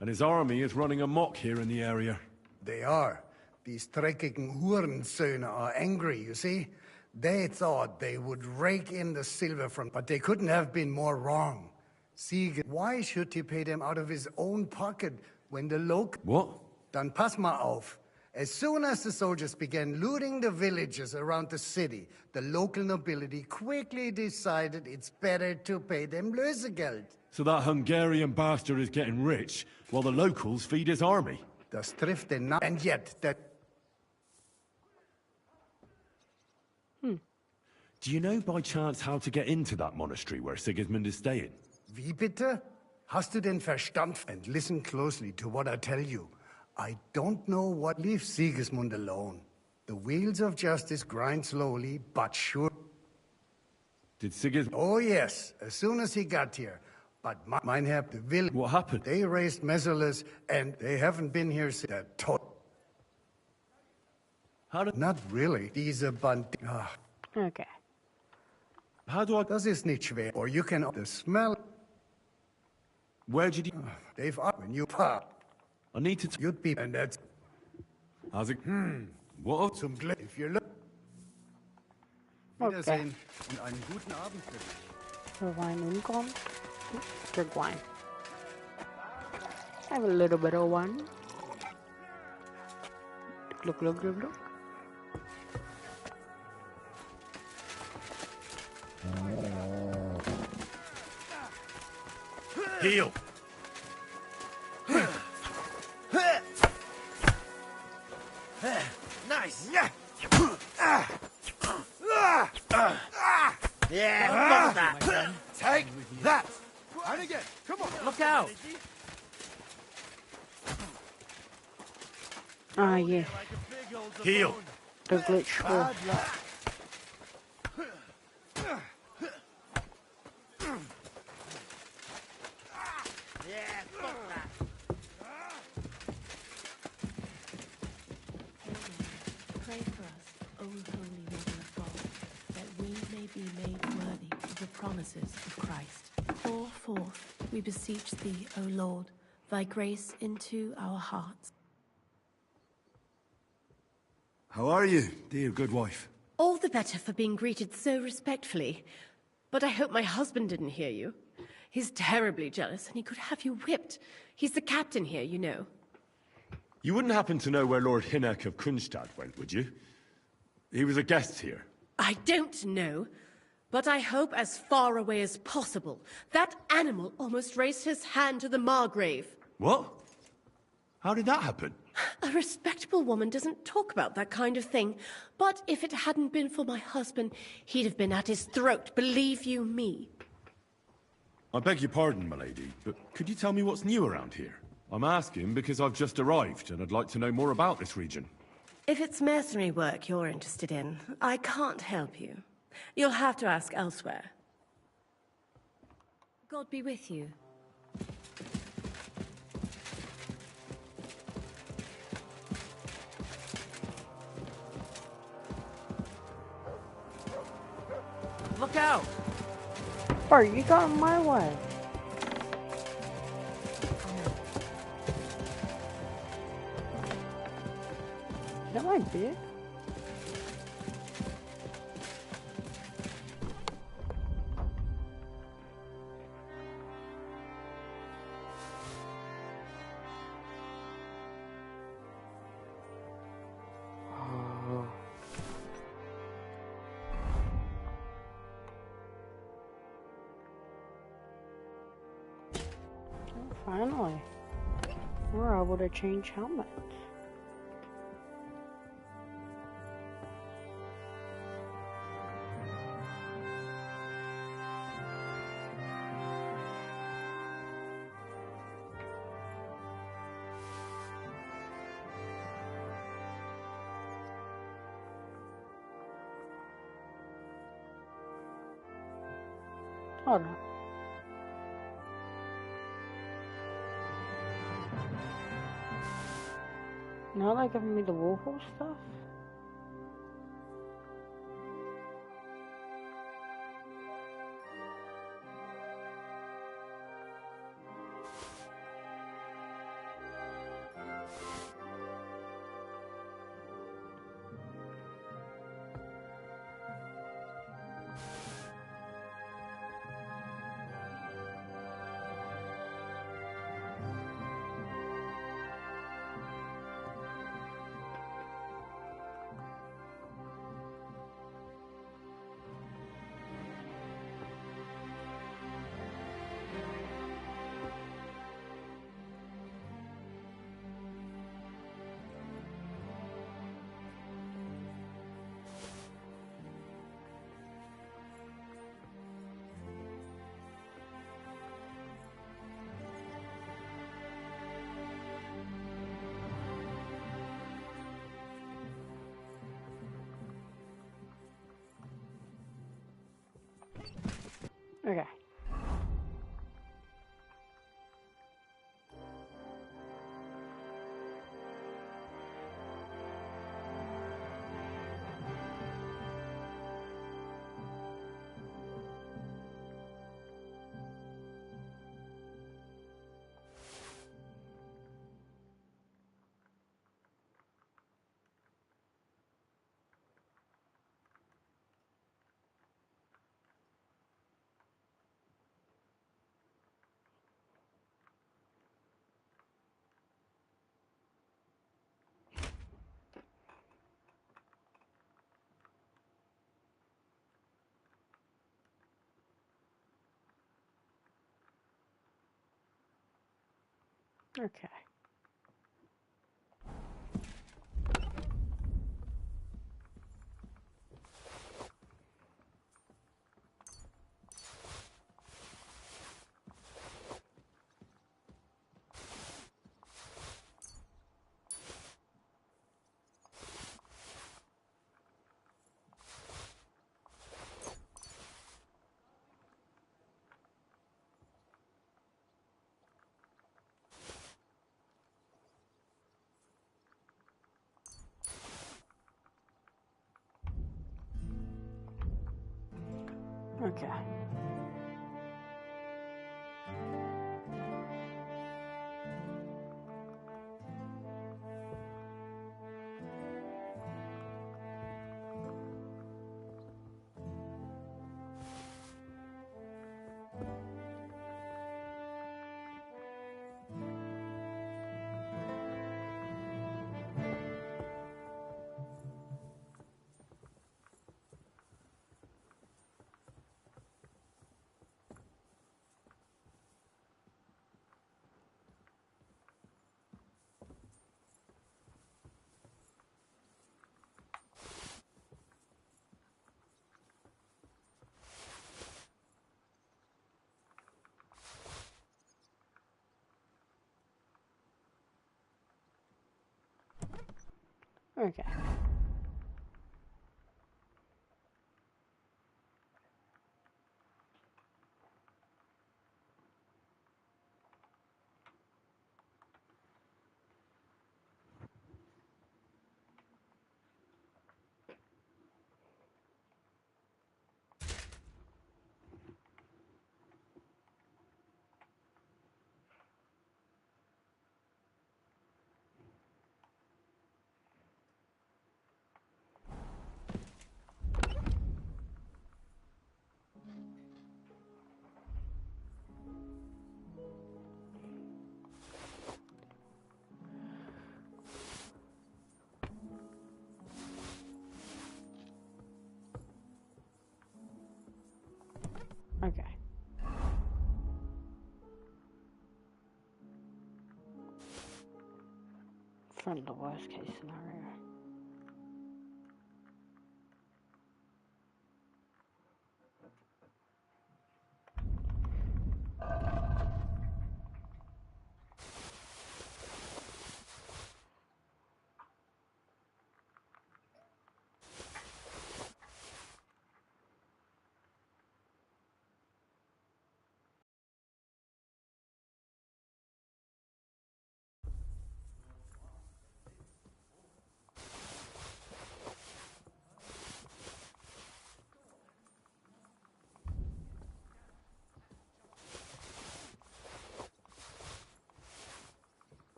and his army is running amok here in the area. They are. These dreckigen Hurensöhne are angry, you see? They thought they would rake in the silver from, but they couldn't have been more wrong. Why should he pay them out of his own pocket when the local... What? Dann pass mal auf. As soon as the soldiers began looting the villages around the city, the local nobility quickly decided it's better to pay them Lösegeld. So that Hungarian bastard is getting rich, while the locals feed his army? Das trifft den Na... And yet, that... Do you know by chance how to get into that monastery where Sigismund is staying? Wie bitte? Hast du den Verstand? And listen closely to what I tell you. I don't know what leaves Sigismund alone. The wheels of justice grind slowly, but sure. Did Sigismund... Oh yes, as soon as he got here. But mein Herr, the village... What happened? They raised mezzalers, and they haven't been here since... How did... Not really. Diese Band... Okay. How do I... Das ist nicht schwer. Or you can... The smell... Where did you... They've up when you pop. I need to... You'd be... And that's... How's it... What? Zum Glück. If you look... Wiedersehen und einen guten Abend für dich. So wine umkommt. Drink wine. Have a little bit of wine. Look, look, look, look. Heal! Nice! Yeah, fuck that! Take that! And again, come on! Look out! Ah, yes. Heal! The glitch horse. Pray for us, O Holy Mother of God, that we may be made worthy of the promises of Christ. Pour forth, we beseech thee, O Lord, thy grace into our hearts. How are you, dear good wife? All the better for being greeted so respectfully. But I hope my husband didn't hear you. He's terribly jealous, and he could have you whipped. He's the captain here, you know. You wouldn't happen to know where Lord Hinnek of Kronstadt went, would you? He was a guest here. I don't know, but I hope as far away as possible. That animal almost raised his hand to the Margrave. What? How did that happen? A respectable woman doesn't talk about that kind of thing. But if it hadn't been for my husband, he'd have been at his throat, believe you me. I beg your pardon, milady, but could you tell me what's new around here? I'm asking because I've just arrived, and I'd like to know more about this region. If it's mercenary work you're interested in, I can't help you. You'll have to ask elsewhere. God be with you. Look out! Bro, you got in my way. That might be it. Finally. We're able to change helmets. Hold on. Now they're giving me the Warhol stuff? Okay. Okay. Okay. Okay. From the worst case scenario.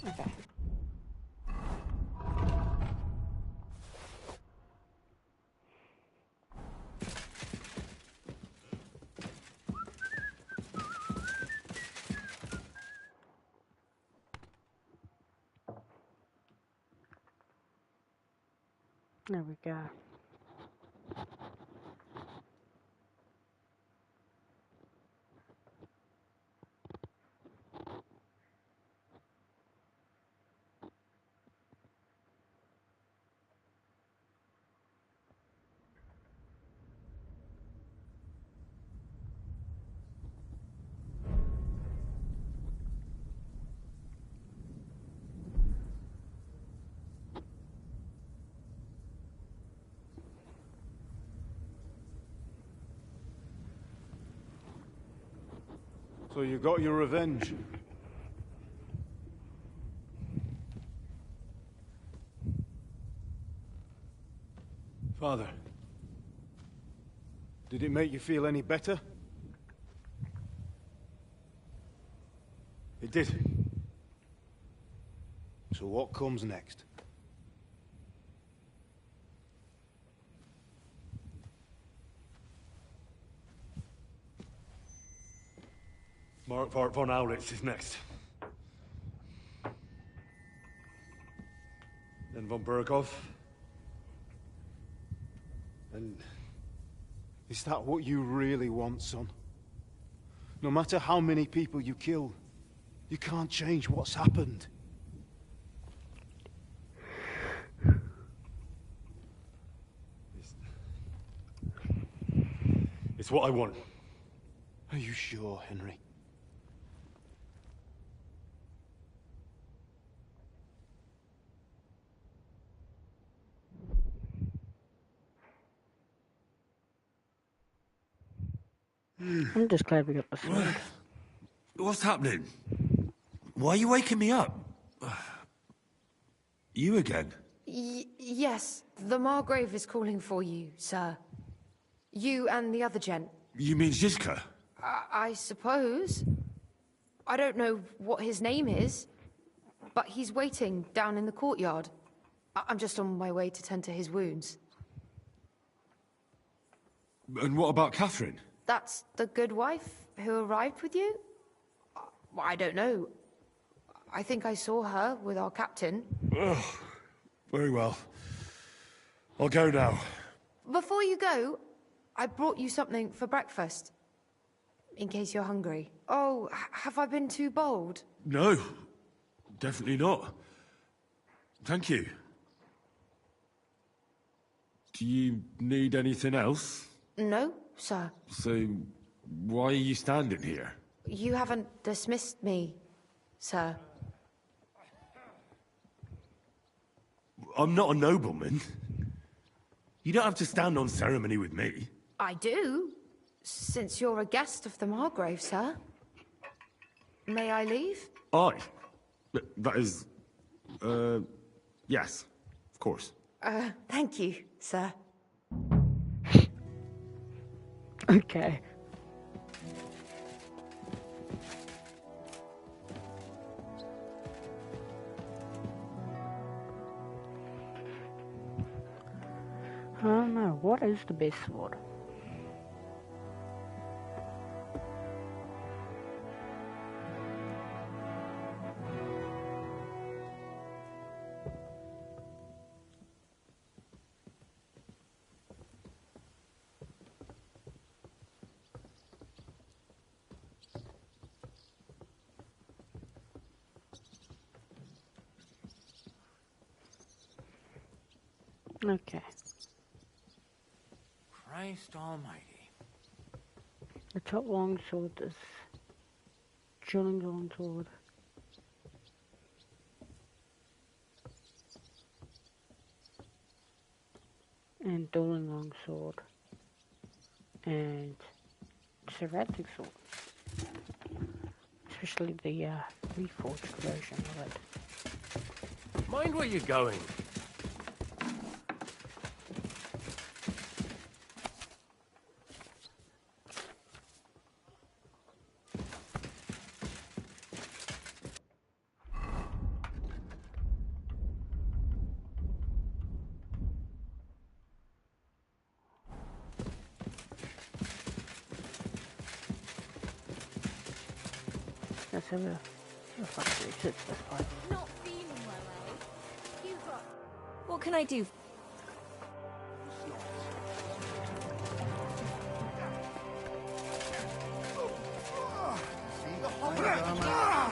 Okay. There we go. So you got your revenge. Father, did it make you feel any better? It did. So what comes next? Mark von Aulitz is next. Then von Burgov. And is that what you really want, son? No matter how many people you kill, you can't change what's happened. It's what I want. Are you sure, Henry? I'm just glad we got the sword. What's happening? Why are you waking me up? You again? Yes, the Margrave is calling for you, sir. You and the other gent. You mean Zizka? I suppose. I don't know what his name is, but he's waiting down in the courtyard. I'm just on my way to tend to his wounds. And what about Catherine? That's the good wife who arrived with you? I don't know. I think I saw her with our captain. Ugh. Very well. I'll go now. Before you go, I brought you something for breakfast. In case you're hungry. Oh, have I been too bold? No. Definitely not. Thank you. Do you need anything else? No, sir. So, why are you standing here? You haven't dismissed me, sir. I'm not a nobleman. You don't have to stand on ceremony with me. I do, since you're a guest of the Margrave, sir. May I leave? Aye. That is... yes, of course. Thank you, sir. Okay. I don't know, what is the best sword? Okay. Christ almighty. The top longsword is Chilling longsword. And dueling longsword. And serratic sword. Especially the reforged version of it. Mind where you're going. Let's have a factory sits this way. Not feeling well, eh? You got... What can I do?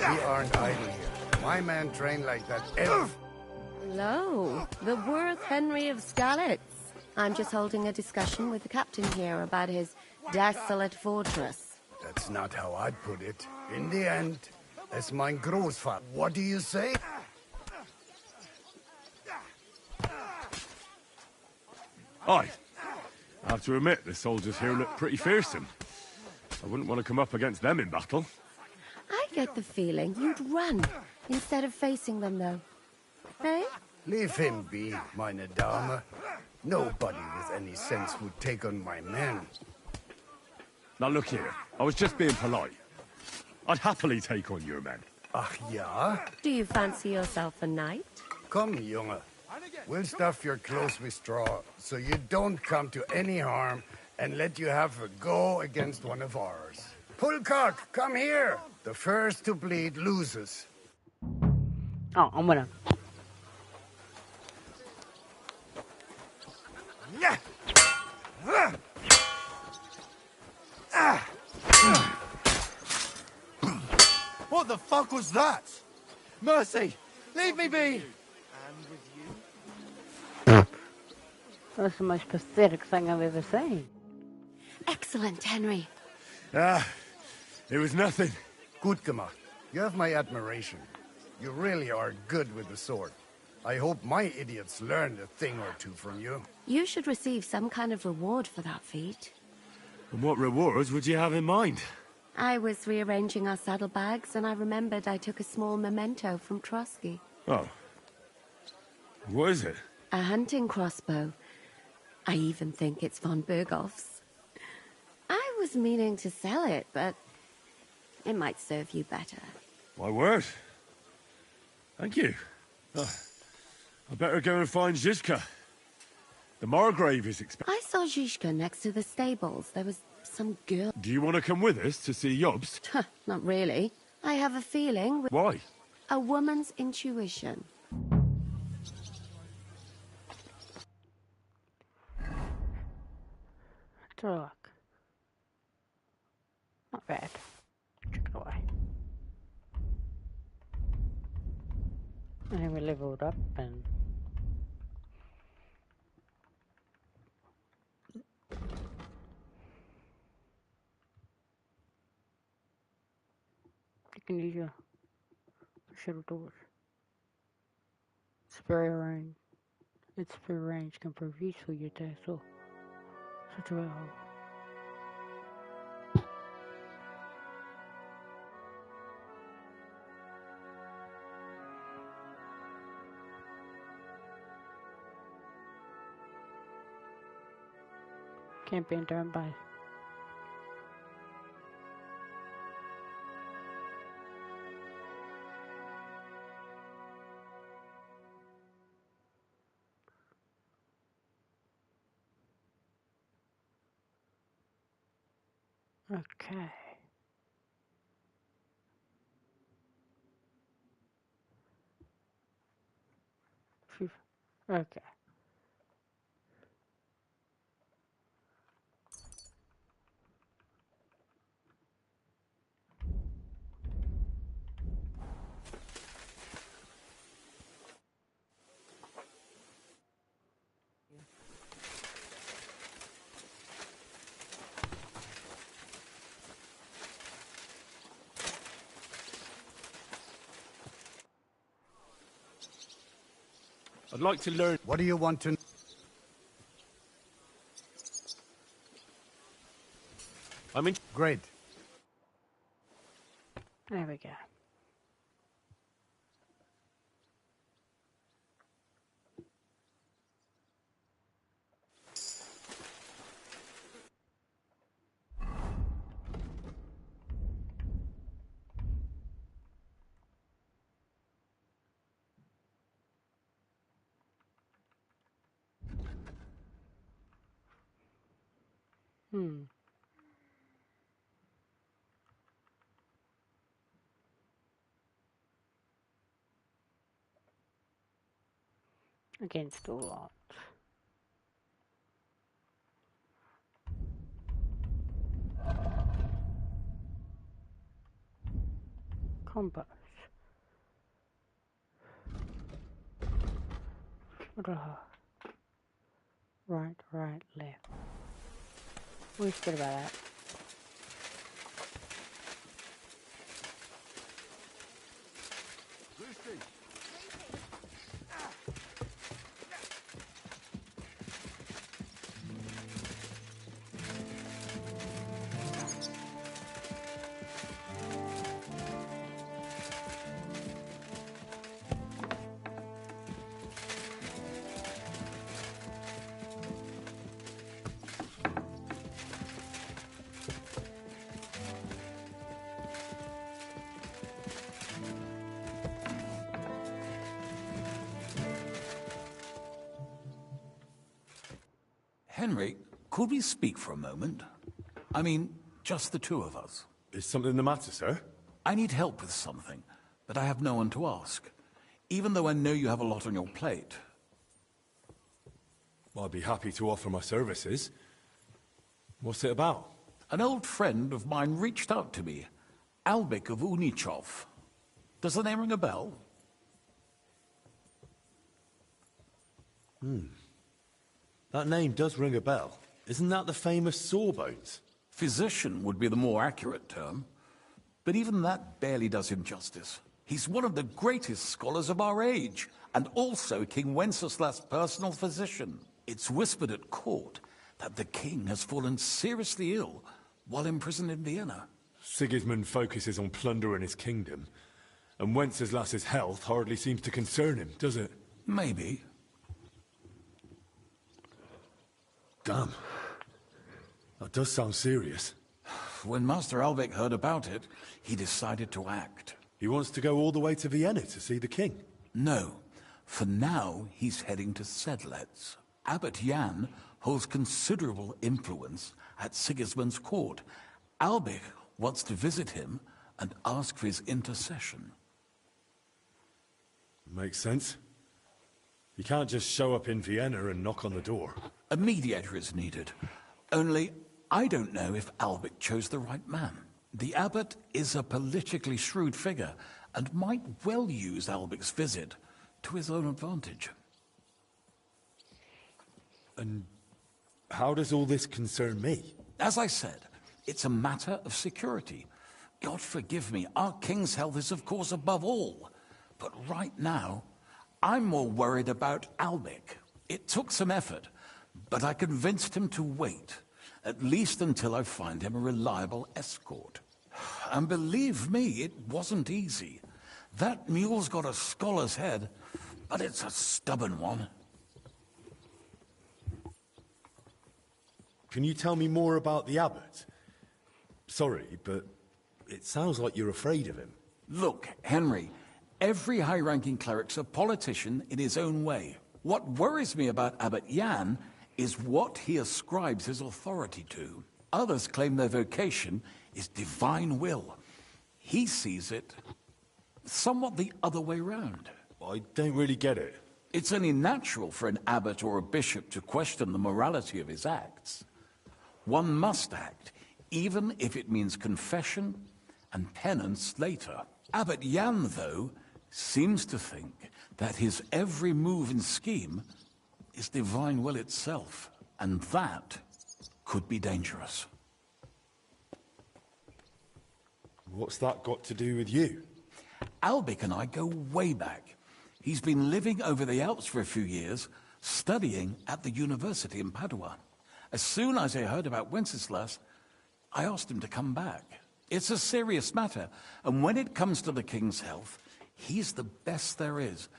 We aren't idle here. My man trained like that every... Hello, the Worth Henry of Skalitz. I'm just holding a discussion with the captain here about his desolate fortress. That's not how I'd put it. In the end, as mein Großvater. What do you say? I have to admit, the soldiers here look pretty fearsome. I wouldn't want to come up against them in battle. I get the feeling you'd run instead of facing them, though. Hey? Leave him be, meine Dame. Nobody with any sense would take on my men. Now look here, I was just being polite. I'd happily take on your men. Ach ja? Do you fancy yourself a knight? Come, Junge. We'll stuff your clothes with straw, so you don't come to any harm, and let you have a go against one of ours. Pullcock, come here! The first to bleed loses. Oh, I'm gonna... What the fuck was that? Mercy! Leave me be! That's the most pathetic thing I've ever seen. Excellent, Henry. It was nothing. Gut gemacht. You have my admiration. You really are good with the sword. I hope my idiots learned a thing or two from you. You should receive some kind of reward for that feat. And what rewards would you have in mind? I was rearranging our saddlebags, and I remembered I took a small memento from Trotsky. Oh. What is it? A hunting crossbow. I even think it's von Berghoff's. I was meaning to sell it, but it might serve you better. My word. Thank you. I better go and find Zizka. The Margrave is expected. I saw Zizka next to the stables. There was some girl. Do you want to come with us to see Jobst? Not really. I have a feeling. Why? A woman's intuition. Let's have a look. Not bad. Check it away. And we leveled up and... You can use your shuttle doors. Its very range. Its very range can prove useful your day, so such a way. Can't be done by. Okay. Okay. I'd like to learn... What do you want to... I mean... Great. There we go. Against all odds. Compass. Right, left. We forget about that. Henry, could we speak for a moment? I mean, just the two of us. Is something the matter, sir? I need help with something, but I have no one to ask. Even though I know you have a lot on your plate. Well, I'd be happy to offer my services. What's it about? An old friend of mine reached out to me, Albik of Unichov. Does the name ring a bell? That name does ring a bell. Isn't that the famous Sawbones? Physician would be the more accurate term. But even that barely does him justice. He's one of the greatest scholars of our age, and also King Wenceslas's personal physician. It's whispered at court that the king has fallen seriously ill while imprisoned in Vienna. Sigismund focuses on plundering his kingdom, and Wenceslas's health hardly seems to concern him, does it? Maybe. Damn. That does sound serious. When Master Albik heard about it, he decided to act. He wants to go all the way to Vienna to see the king? No. For now, he's heading to Sedlec. Abbot Jan holds considerable influence at Sigismund's court. Albik wants to visit him and ask for his intercession. Makes sense. You can't just show up in Vienna and knock on the door. A mediator is needed. Only, I don't know if Albik chose the right man. The abbot is a politically shrewd figure, and might well use Albik's visit to his own advantage. And how does all this concern me? As I said, it's a matter of security. God forgive me, our king's health is of course above all. But right now, I'm more worried about Albik. It took some effort, but I convinced him to wait, at least until I find him a reliable escort. And believe me, it wasn't easy. That mule's got a scholar's head, but it's a stubborn one. Can you tell me more about the abbot? Sorry, but it sounds like you're afraid of him. Look, Henry, every high-ranking cleric's a politician in his own way. What worries me about Abbot Jan is what he ascribes his authority to. Others claim their vocation is divine will. He sees it somewhat the other way round. I don't really get it. It's only natural for an abbot or a bishop to question the morality of his acts. One must act, even if it means confession and penance later. Abbot Jan, though, seems to think that his every move and scheme is divine will itself, and that could be dangerous. What's that got to do with you? Albik and I go way back. He's been living over the Alps for a few years, studying at the university in Padua. As soon as I heard about Wenceslas, I asked him to come back. It's a serious matter, and when it comes to the king's health, he's the best there is.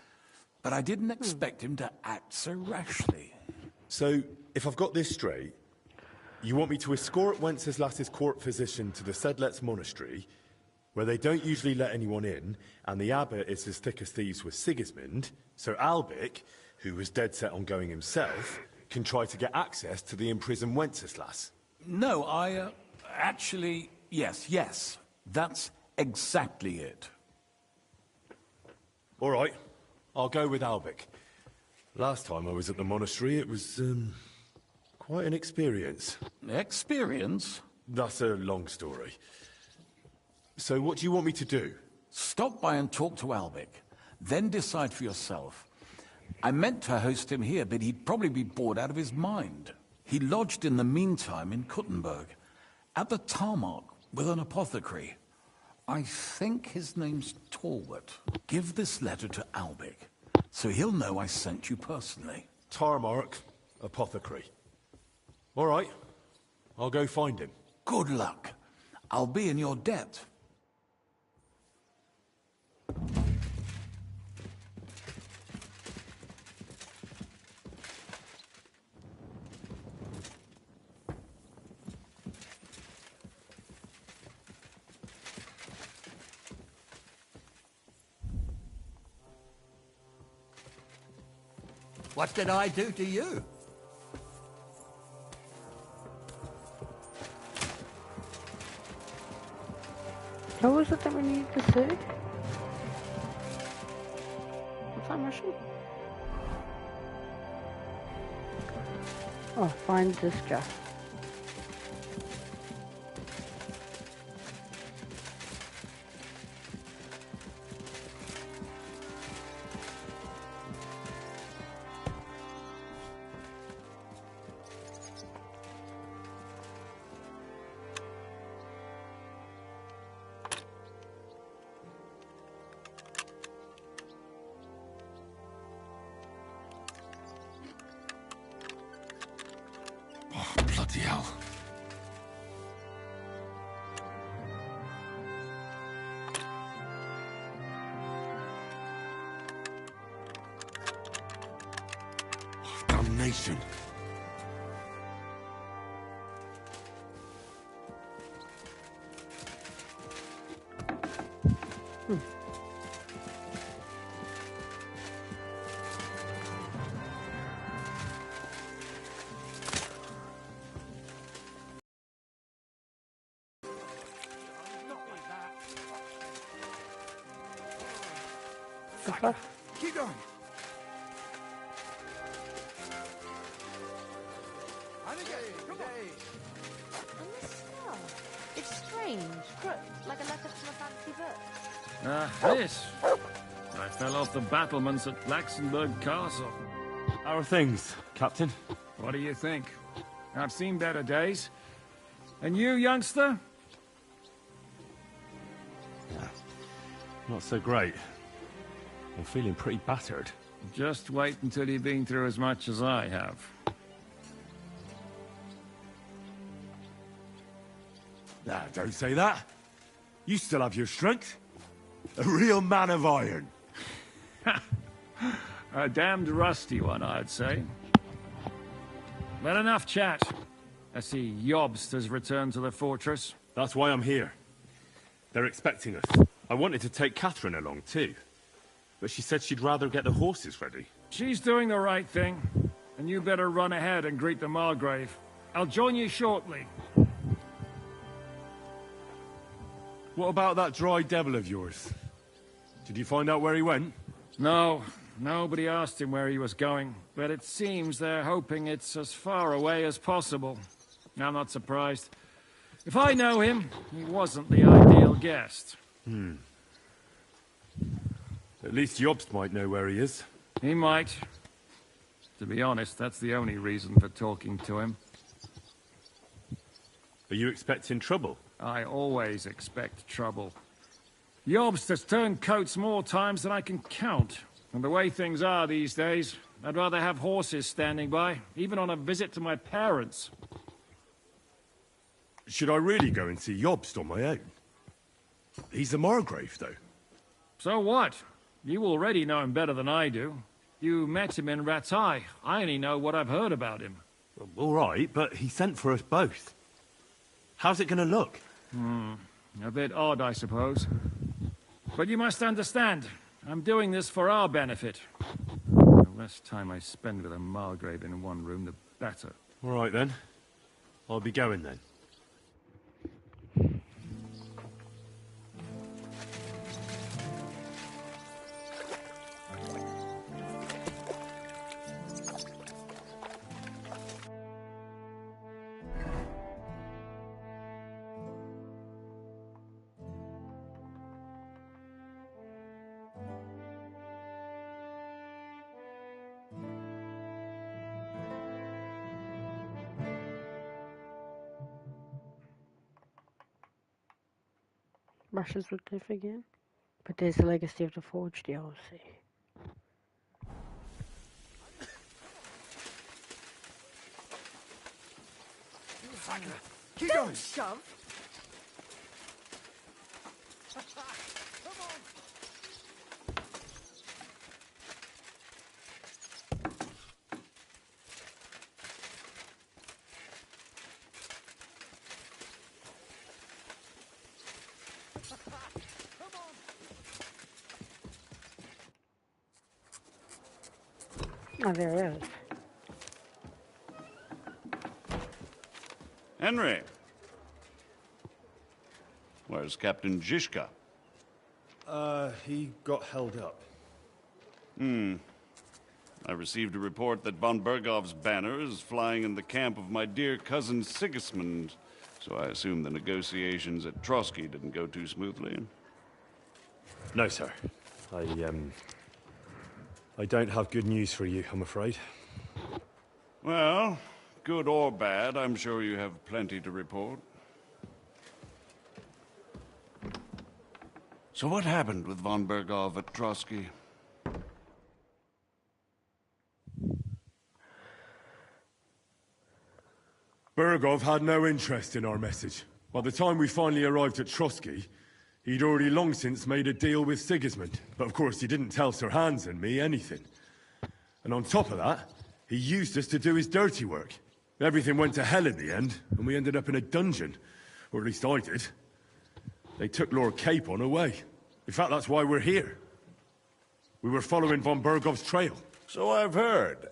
But I didn't expect him to act so rashly. So, if I've got this straight, you want me to escort Wenceslas's court physician to the Sedlets monastery, where they don't usually let anyone in, and the abbot is as thick as thieves with Sigismund, so Albic, who was dead set on going himself, can try to get access to the imprisoned Wenceslas? No, actually, yes. That's exactly it. All right, I'll go with Albic. Last time I was at the monastery, it was, quite an experience. Experience? That's a long story. So what do you want me to do? Stop by and talk to Albic, then decide for yourself. I meant to host him here, but he'd probably be bored out of his mind. He lodged in the meantime in Kuttenberg, at the Tarmac with an apothecary. I think his name's Talbot. Give this letter to Albic, so he'll know I sent you personally. Tarmac, apothecary. All right, I'll go find him. Good luck. I'll be in your debt. What did I do to you? What was it that we needed to say? What's that mission? Oh, find this guy. Bloody hell. Oh, damnation. Keep going. And the smell. It's strange. Like a letter from a fancy book. This. I fell off the battlements at Laxenburg Castle. How are things, Captain? What do you think? I've seen better days. And you, youngster? Not so great. I'm feeling pretty battered. Just wait until you've been through as much as I have. Nah, don't say that. You still have your strength. A real man of iron. A damned rusty one, I'd say. But enough chat. I see Jobst has returned to the fortress. That's why I'm here. They're expecting us. I wanted to take Catherine along too, but she said she'd rather get the horses ready. She's doing the right thing, and you better run ahead and greet the Margrave. I'll join you shortly. What about that dry devil of yours? Did you find out where he went? No, nobody asked him where he was going, but it seems they're hoping it's as far away as possible. I'm not surprised. If I know him, he wasn't the ideal guest. At least Jobst might know where he is. He might. To be honest, that's the only reason for talking to him. Are you expecting trouble? I always expect trouble. Jobst has turned coats more times than I can count. And the way things are these days, I'd rather have horses standing by, even on a visit to my parents. Should I really go and see Jobst on my own? He's the Margrave, though. So what? You already know him better than I do. You met him in Rattay. I only know what I've heard about him. All right, but he sent for us both. How's it gonna look? A bit odd, I suppose. But you must understand, I'm doing this for our benefit. The less time I spend with a Margrave in one room, the better. All right, then. I'll be going, then. Brushes look different again, but there's the Legacy of the Forge DLC. Keep going! Shove! Oh, there it is. Henry. Where's Captain Zizka? He got held up. I received a report that von Bergov's banner is flying in the camp of my dear cousin Sigismund, so I assume the negotiations at Trotsky didn't go too smoothly. No, sir. I don't have good news for you, I'm afraid. Well, good or bad, I'm sure you have plenty to report. So what happened with von Bergov at Trotsky? Bergov had no interest in our message. By the time we finally arrived at Trotsky, he'd already long since made a deal with Sigismund. But of course, he didn't tell Sir Hans and me anything. And on top of that, he used us to do his dirty work. Everything went to hell in the end, and we ended up in a dungeon. Or at least I did. They took Lord Capon away. In fact, that's why we're here. We were following von Bergov's trail. So I've heard.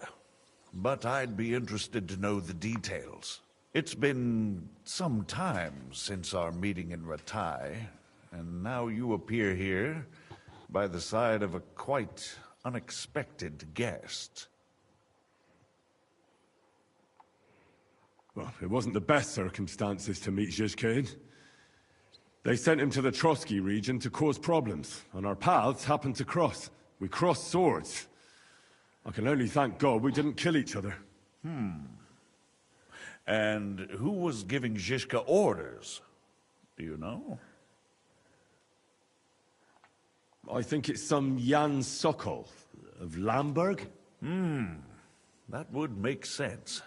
But I'd be interested to know the details. It's been some time since our meeting in Rattay, and now you appear here by the side of a quite unexpected guest. Well, it wasn't the best circumstances to meet Zizka in. They sent him to the Trotsky region to cause problems, and our paths happened to cross. We crossed swords. I can only thank God we didn't kill each other. And who was giving Zizka orders? Do you know? I think it's some Jan Sokol of Lamberg. That would make sense.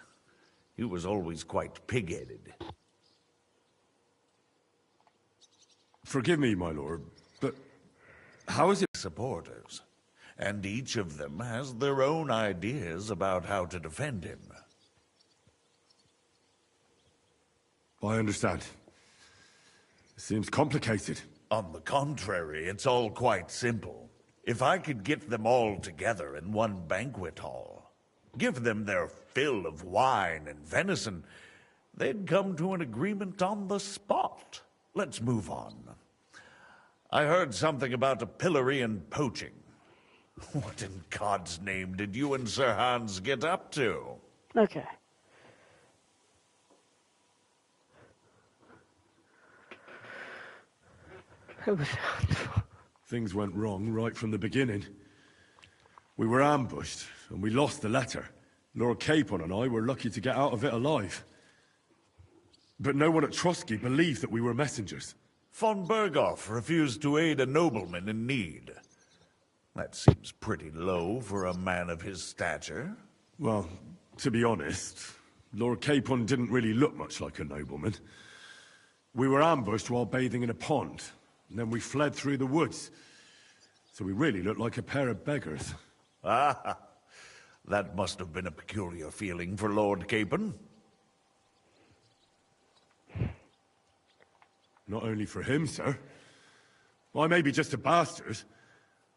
He was always quite pig-headed. Forgive me, my lord, but how is it? Supporters, and each of them has their own ideas about how to defend him. I understand. It seems complicated. On the contrary, it's all quite simple. If I could get them all together in one banquet hall, give them their fill of wine and venison, they'd come to an agreement on the spot. Let's move on. I heard something about a pillory and poaching. What in God's name did you and Sir Hans get up to? Okay. It was... Things went wrong right from the beginning. We were ambushed, and we lost the letter. Lord Capon and I were lucky to get out of it alive. But no one at Trotsky believed that we were messengers. Von Bergov refused to aid a nobleman in need. That seems pretty low for a man of his stature. Well, to be honest, Lord Capon didn't really look much like a nobleman. We were ambushed while bathing in a pond, and then we fled through the woods. So we really looked like a pair of beggars. Ah, that must have been a peculiar feeling for Lord Capon. Not only for him, sir. I may be just a bastard,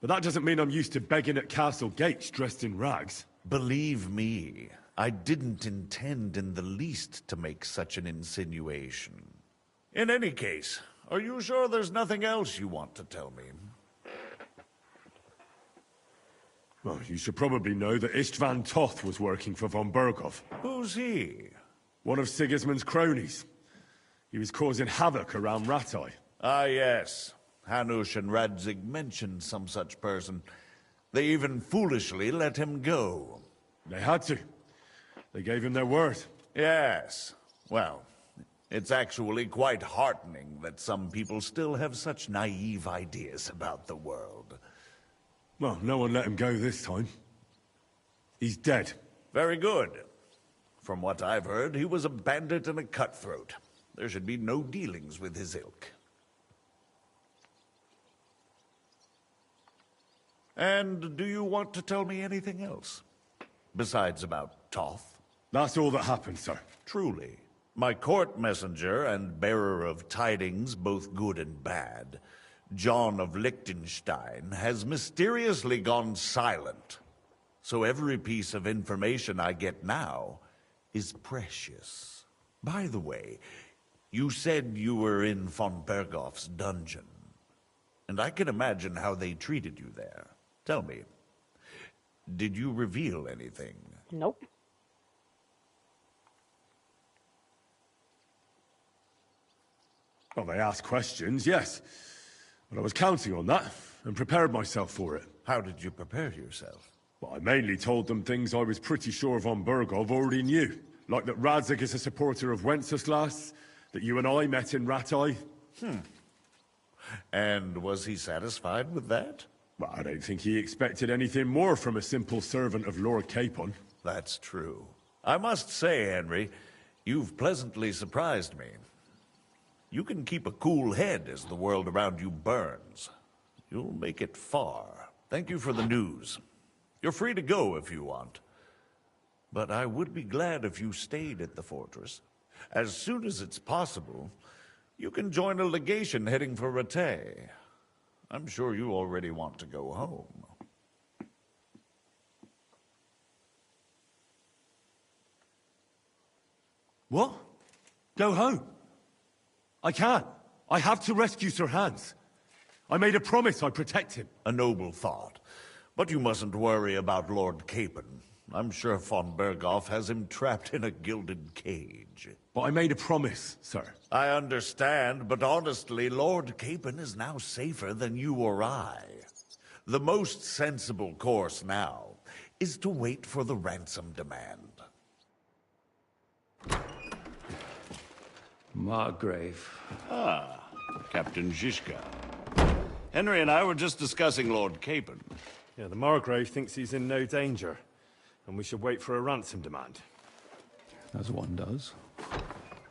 but that doesn't mean I'm used to begging at castle gates dressed in rags. Believe me, I didn't intend in the least to make such an insinuation. In any case, are you sure there's nothing else you want to tell me? Well, you should probably know that Istvan Toth was working for von Berghoff. Who's he? One of Sigismund's cronies. He was causing havoc around Rattay. Ah, yes. Hanush and Radzig mentioned some such person. They even foolishly let him go. They had to. They gave him their word. Yes. Well, it's actually quite heartening that some people still have such naive ideas about the world. Well, no one let him go this time. He's dead. Very good. From what I've heard, he was a bandit and a cutthroat. There should be no dealings with his ilk. And do you want to tell me anything else? Besides about Toth? That's all that happened, sir. Truly. My court messenger and bearer of tidings, both good and bad, John of Liechtenstein, has mysteriously gone silent. So every piece of information I get now is precious. By the way, you said you were in von Berghoff's dungeon. And I can imagine how they treated you there. Tell me, did you reveal anything? Nope. Well, they asked questions, yes. But I was counting on that, and prepared myself for it. How did you prepare yourself? Well, I mainly told them things I was pretty sure von Berghoff already knew. Like that Radzig is a supporter of Wenceslas, that you and I met in Rattay. And was he satisfied with that? Well, I don't think he expected anything more from a simple servant of Lord Capon. That's true. I must say, Henry, you've pleasantly surprised me. You can keep a cool head as the world around you burns. You'll make it far. Thank you for the news. You're free to go if you want. But I would be glad if you stayed at the fortress. As soon as it's possible, you can join a legation heading for Rattay. I'm sure you already want to go home. What? Go home? I can't. I have to rescue Sir Hans. I made a promise I'd protect him. A noble thought. But you mustn't worry about Lord Capon. I'm sure von Berghoff has him trapped in a gilded cage. But I made a promise, sir. I understand, but honestly, Lord Capon is now safer than you or I. The most sensible course now is to wait for the ransom demand. Margrave. Ah, Captain Zizka. Henry and I were just discussing Lord Capon. Yeah, the Margrave thinks he's in no danger, and we should wait for a ransom demand. As one does.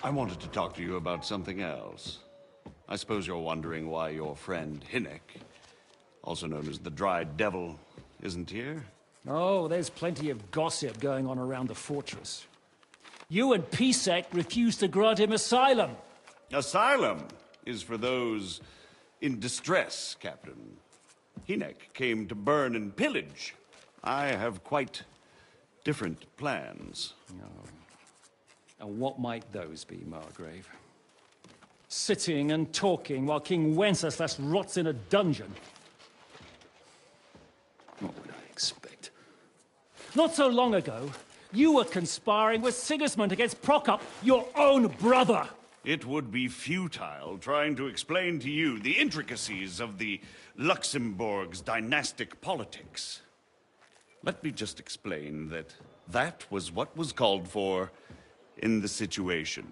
I wanted to talk to you about something else. I suppose you're wondering why your friend Hinnek, also known as the Dried Devil, isn't here? Oh, there's plenty of gossip going on around the fortress. You and Pisek refused to grant him asylum. Asylum is for those in distress, Captain. Hinnek came to burn and pillage. I have quite different plans. Oh. And what might those be, Margrave? Sitting and talking while King Wenceslas rots in a dungeon. What would I expect? Not so long ago, you were conspiring with Sigismund against Prokop, your own brother. It would be futile trying to explain to you the intricacies of the Luxembourg's dynastic politics. Let me just explain that that was what was called for in the situation.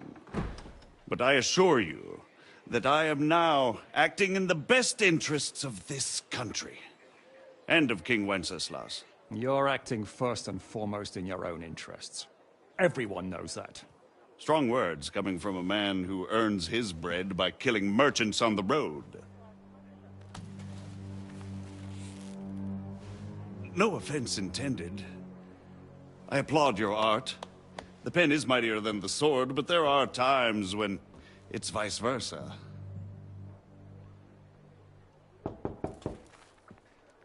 But I assure you that I am now acting in the best interests of this country. and of King Wenceslas. You're acting first and foremost in your own interests. Everyone knows that. Strong words coming from a man who earns his bread by killing merchants on the road. No offense intended. I applaud your art. The pen is mightier than the sword, but there are times when it's vice versa.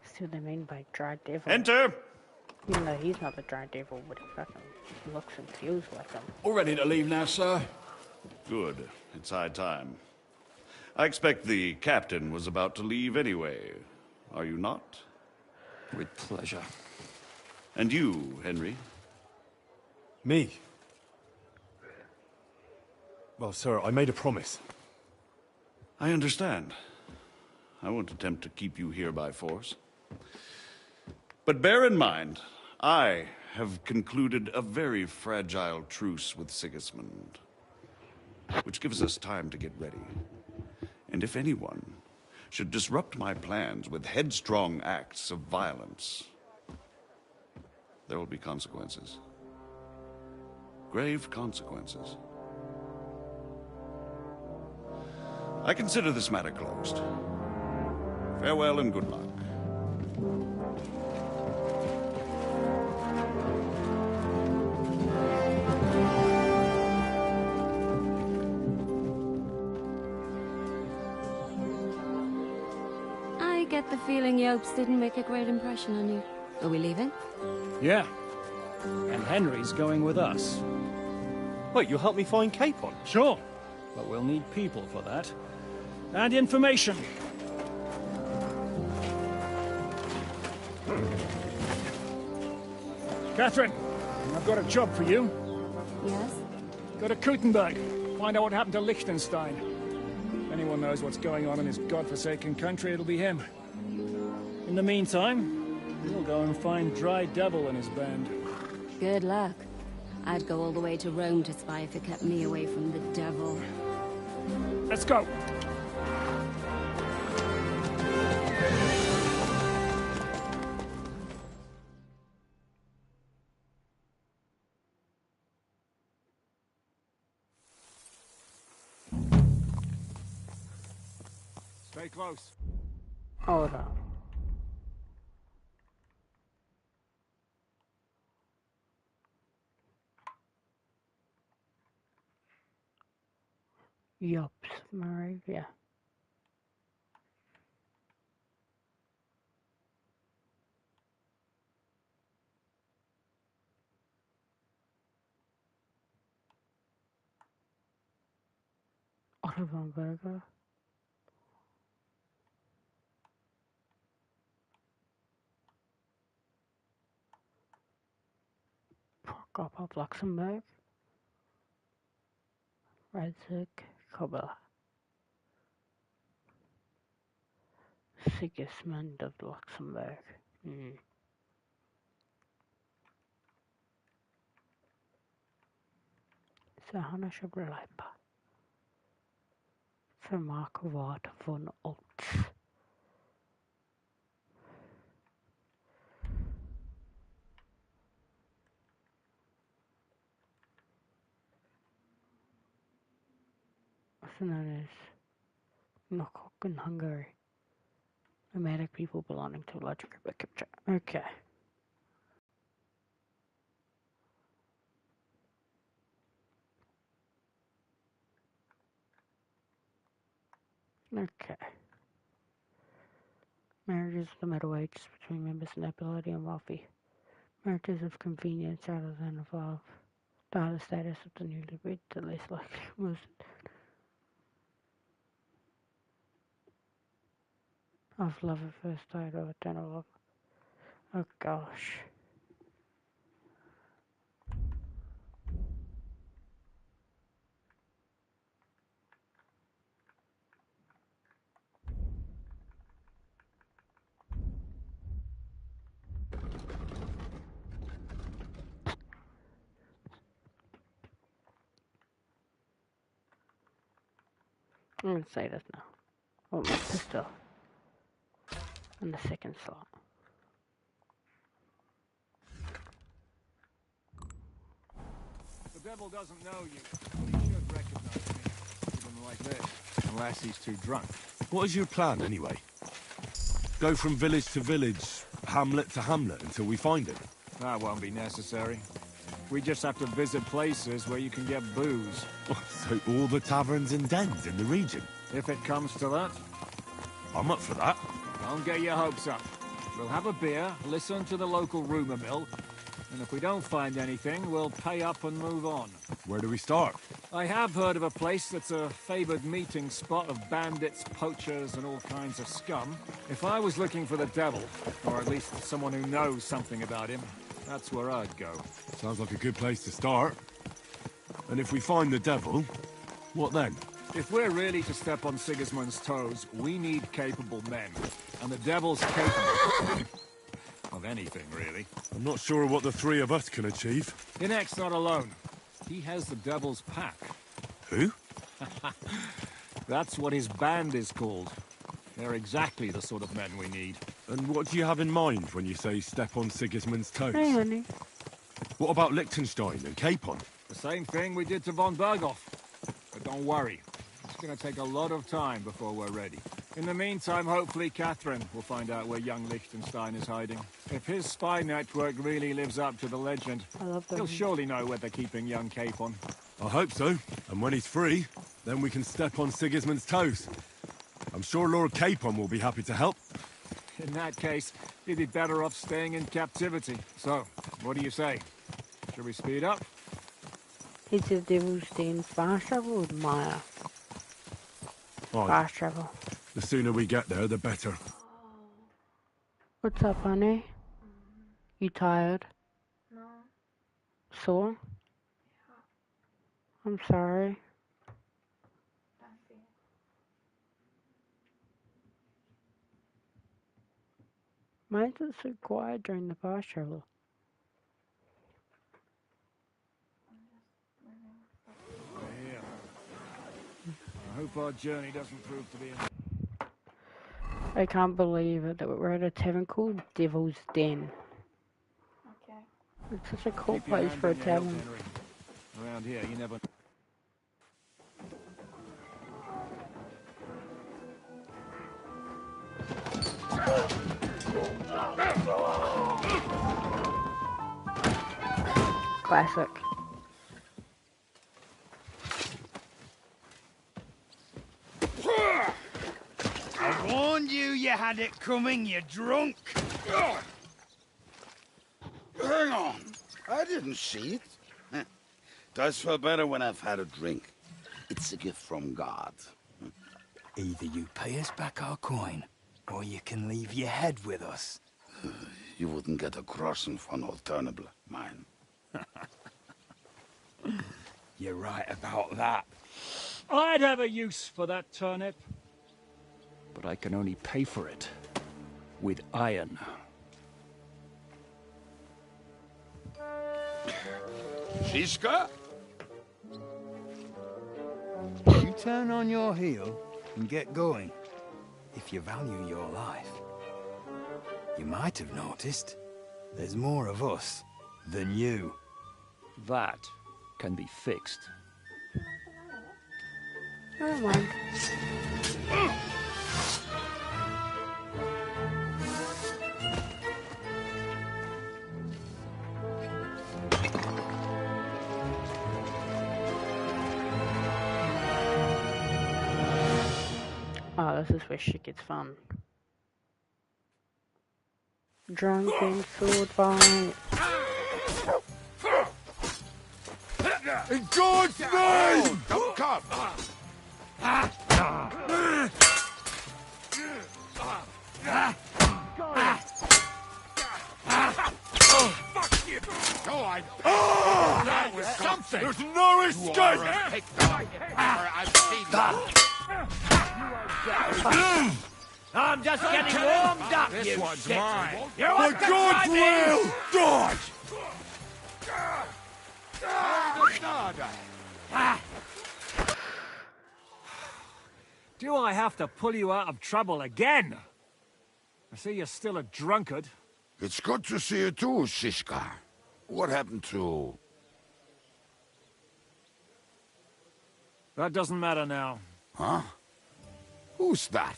See what they mean by dry devil. Enter! Even though he's not the dry devil, but he fucking looks and feels like him. All ready to leave now, sir? Good. It's high time. I expect the captain was about to leave anyway. Are you not? With pleasure. And you, Henry? Me? Well, sir, I made a promise. I understand. I won't attempt to keep you here by force. But bear in mind, I have concluded a very fragile truce with Sigismund, which gives us time to get ready. And if anyone should disrupt my plans with headstrong acts of violence, there will be consequences. Grave consequences. I consider this matter closed. Farewell and good luck. I get the feeling Yopes didn't make a great impression on you. Are we leaving? Yeah. And Henry's going with us. Wait, you'll help me find Capon? Sure. But we'll need people for that. And information. Catherine, I've got a job for you. Yes? Go to Kuttenberg. Find out what happened to Liechtenstein. If anyone knows what's going on in this godforsaken country, it'll be him. In the meantime, we'll go and find Dry Devil and his band. Good luck. I'd go all the way to Rome to spy if it kept me away from the devil. Let's go! Stay close. Hold on. Yups, Moravia. Oliver Burger. Prokop of Luxembourg. Radzig Kobler. Sigismund of Luxembourg. Sahana Shabralepa. Vermakovat von Olts. Also known as Nokok in Hungary. Nomadic people belonging to a large group of Kipchak. Okay. Okay. Marriages of the middle ages between members of nobility and wealthy. Marriages of convenience rather than involve the higher status of the newlywed, the less likely was of love at first sight or eternal love. Oh gosh. I'm gonna say this now. Oh, my pistol. In the second slot. devil doesn't know you, but he should recognize me. Even like this, unless he's too drunk. What is your plan, anyway? Go from village to village, hamlet to hamlet, until we find him? That won't be necessary. We just have to visit places where you can get booze. So all the taverns and dens in the region? If it comes to that. I'm up for that. Don't get your hopes up. We'll have a beer, listen to the local rumour mill, and if we don't find anything, we'll pay up and move on. Where do we start? I have heard of a place that's a favoured meeting spot of bandits, poachers, and all kinds of scum. If I was looking for the devil, or at least someone who knows something about him, that's where I'd go. Sounds like a good place to start. And if we find the devil, what then? If we're really to step on Sigismund's toes, we need capable men. And the devil's capable of anything, really. I'm not sure what the three of us can achieve. Inek's not alone. He has the devil's pack. Who? That's what his band is called. They're exactly the sort of men we need. And what do you have in mind when you say step on Sigismund's toes? Hey, honey. What about Liechtenstein and Capon? The same thing we did to von Berghoff. But don't worry. It's going to take a lot of time before we're ready. In the meantime, hopefully Catherine will find out where young Liechtenstein is hiding. If his spy network really lives up to the legend, he'll surely know where they're keeping young Capon. I hope so. And when he's free, then we can step on Sigismund's toes. I'm sure Lord Capon will be happy to help. In that case, he'd be better off staying in captivity. So, what do you say? Should we speed up? Is the devil's den fast travel or Maya? Fast travel. The sooner we get there, the better. What's up, honey? You tired? No. Sore? I'm sorry. Why is it so quiet during the fast travel? Yeah. I hope our journey doesn't prove to be I can't believe it that we're at a tavern called Devil's Den. Okay. It's such a cool Keep your place hand for a on your hilt, tavern. Henry. Around here, you never... Classic. I warned you had it coming, you drunk. Hang on. I didn't see it. Does feel better when I've had a drink. It's a gift from God. Either you pay us back our coin, or you can leave your head with us. You wouldn't get a crossing for an alternative, mine. You're right about that. I'd have a use for that turnip. But I can only pay for it with iron. Shiska? You turn on your heel and get going. If you value your life. You might have noticed there's more of us than you. That can be fixed. Never mind. Oh, this is where shit gets fun. Drunken sword fight. In God's name! Don't come! Fuck you! No, That was something! There's no escape! I've seen that. I'm just getting warmed up, This you one's shit. mine. You For want to God's fight me? will, dodge! Do I have to pull you out of trouble again? I see you're still a drunkard. It's good to see you too, Shishka. What happened to... That doesn't matter now. Huh? Who's that?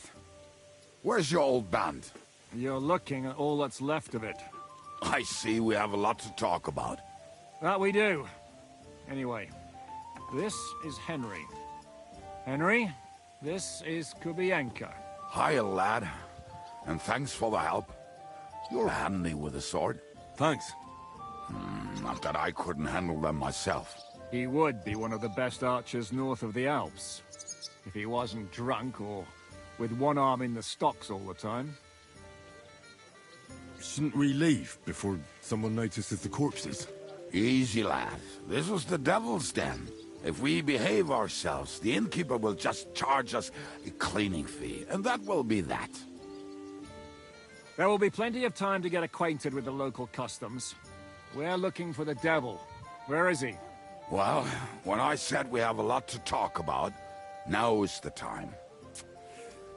Where's your old band? You're looking at all that's left of it. I see we have a lot to talk about. That we do. Anyway, this is Henry. Henry, this is Kubienka. Hiya, lad. And thanks for the help. You're handy with a sword. Thanks. Not that I couldn't handle them myself. He would be one of the best archers north of the Alps. If he wasn't drunk or with one arm in the stocks all the time. Shouldn't we leave before someone notices the corpses? Easy, lad. This was the Devil's Den. If we behave ourselves, the innkeeper will just charge us a cleaning fee, and that will be that. There will be plenty of time to get acquainted with the local customs. We're looking for the devil. Where is he? Well, when I said we have a lot to talk about, now's the time.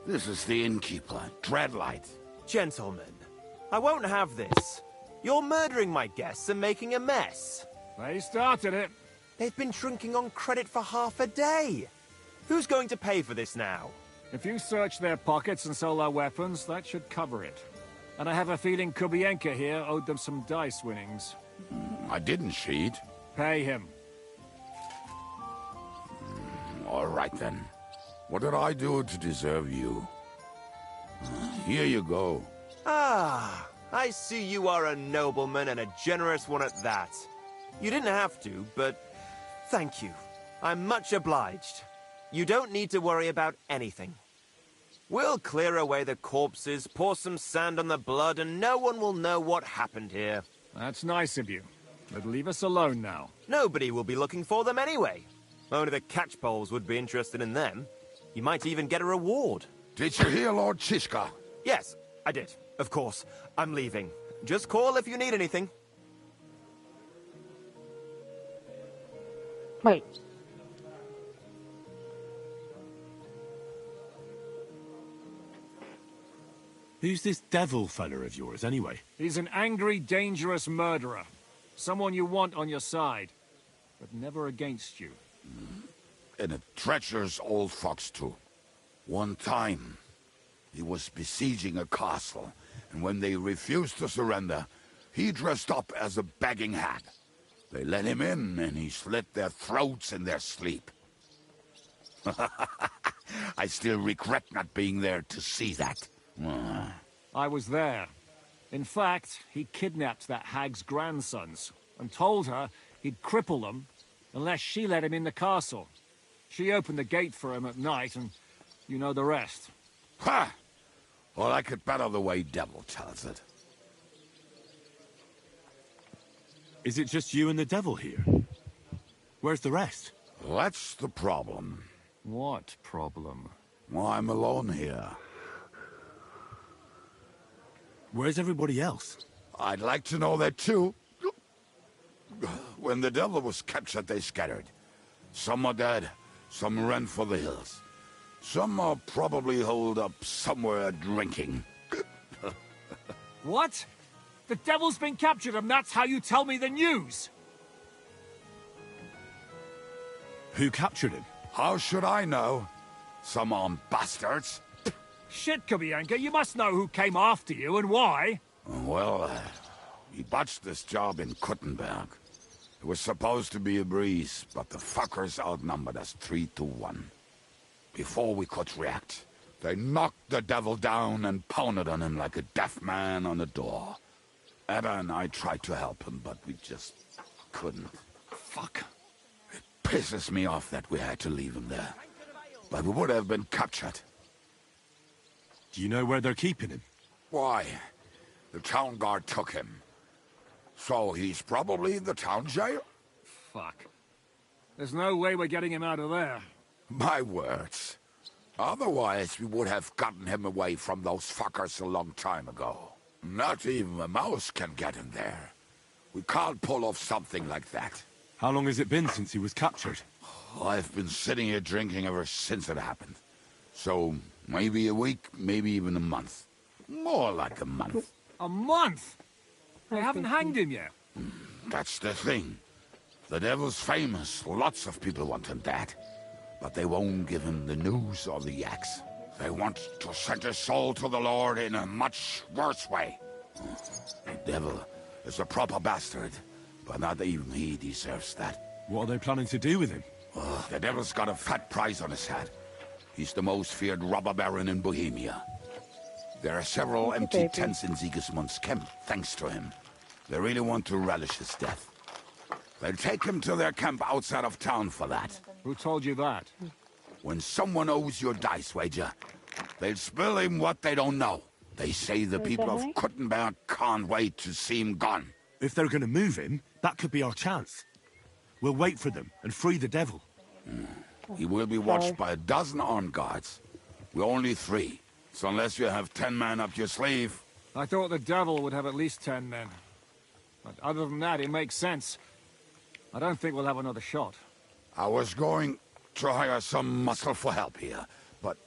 This is the innkeeper, Dreadlight. Gentlemen, I won't have this. You're murdering my guests and making a mess. They started it. They've been drinking on credit for half a day. Who's going to pay for this now? If you search their pockets and sell their weapons, that should cover it. And I have a feeling Kubienka here owed them some dice winnings. I didn't cheat. Pay him. All right, then. What did I do to deserve you? Here you go. Ah, I see you are a nobleman and a generous one at that. You didn't have to, but thank you. I'm much obliged. You don't need to worry about anything. We'll clear away the corpses, pour some sand on the blood, and no one will know what happened here. That's nice of you. But leave us alone now. Nobody will be looking for them anyway. Only the catchpoles would be interested in them. You might even get a reward. Did you hear Lord Chishka? Yes, I did. Of course. I'm leaving. Just call if you need anything. Wait. Who's this devil fella of yours, anyway? He's an angry, dangerous murderer. Someone you want on your side, but never against you. And a treacherous old fox, too. One time, he was besieging a castle, and when they refused to surrender, he dressed up as a begging hag. They let him in, and he slit their throats in their sleep. I still regret not being there to see that. I was there. In fact, he kidnapped that hag's grandsons and told her he'd cripple them unless she let him in the castle. She opened the gate for him at night, and you know the rest. Ha! Well, I could better the way Devil tells it. Is it just you and the devil here? Where's the rest? That's the problem. What problem? Well, I'm alone here. Where's everybody else? I'd like to know that too. When the devil was captured, they scattered. Some are dead, some ran for the hills. Some are probably holed up somewhere drinking. What? The devil's been captured and that's how you tell me the news? Who captured him? How should I know? Some armed bastards. Shit, Kubienka, you must know who came after you and why. Well, he botched this job in Kuttenberg. It was supposed to be a breeze, but the fuckers outnumbered us 3-1. Before we could react, they knocked the devil down and pounded on him like a deaf man on a door. Ada and I tried to help him, but we just couldn't. Fuck. It pisses me off that we had to leave him there. But we would have been captured. Do you know where they're keeping him? Why? The town guard took him. So he's probably in the town jail? Fuck. There's no way we're getting him out of there. My words. Otherwise, we would have gotten him away from those fuckers a long time ago. Not even a mouse can get in there. We can't pull off something like that. How long has it been since he was captured? I've been sitting here drinking ever since it happened. So, maybe a week, maybe even a month. More like a month. A month? They haven't hanged him yet. That's the thing. The devil's famous. Lots of people want him dead. but they won't give him the news or the yaks. They want to send his soul to the Lord in a much worse way. The devil is a proper bastard, but not even he deserves that. What are they planning to do with him? The devil's got a fat price on his head. He's the most feared robber baron in Bohemia. There are several empty tents in Sigismund's camp, thanks to him. They really want to relish his death. They'll take him to their camp outside of town for that. Who told you that? When someone owes you a dice wager, they'll spill him what they don't know. They say the people of Kuttenberg can't wait to see him gone. If they're gonna move him, that could be our chance. We'll wait for them and free the devil. He will be watched by a dozen armed guards. We're only 3, so unless you have 10 men up your sleeve... I thought the devil would have at least 10 men. But other than that, it makes sense. I don't think we'll have another shot. I was going to hire some muscle for help here, but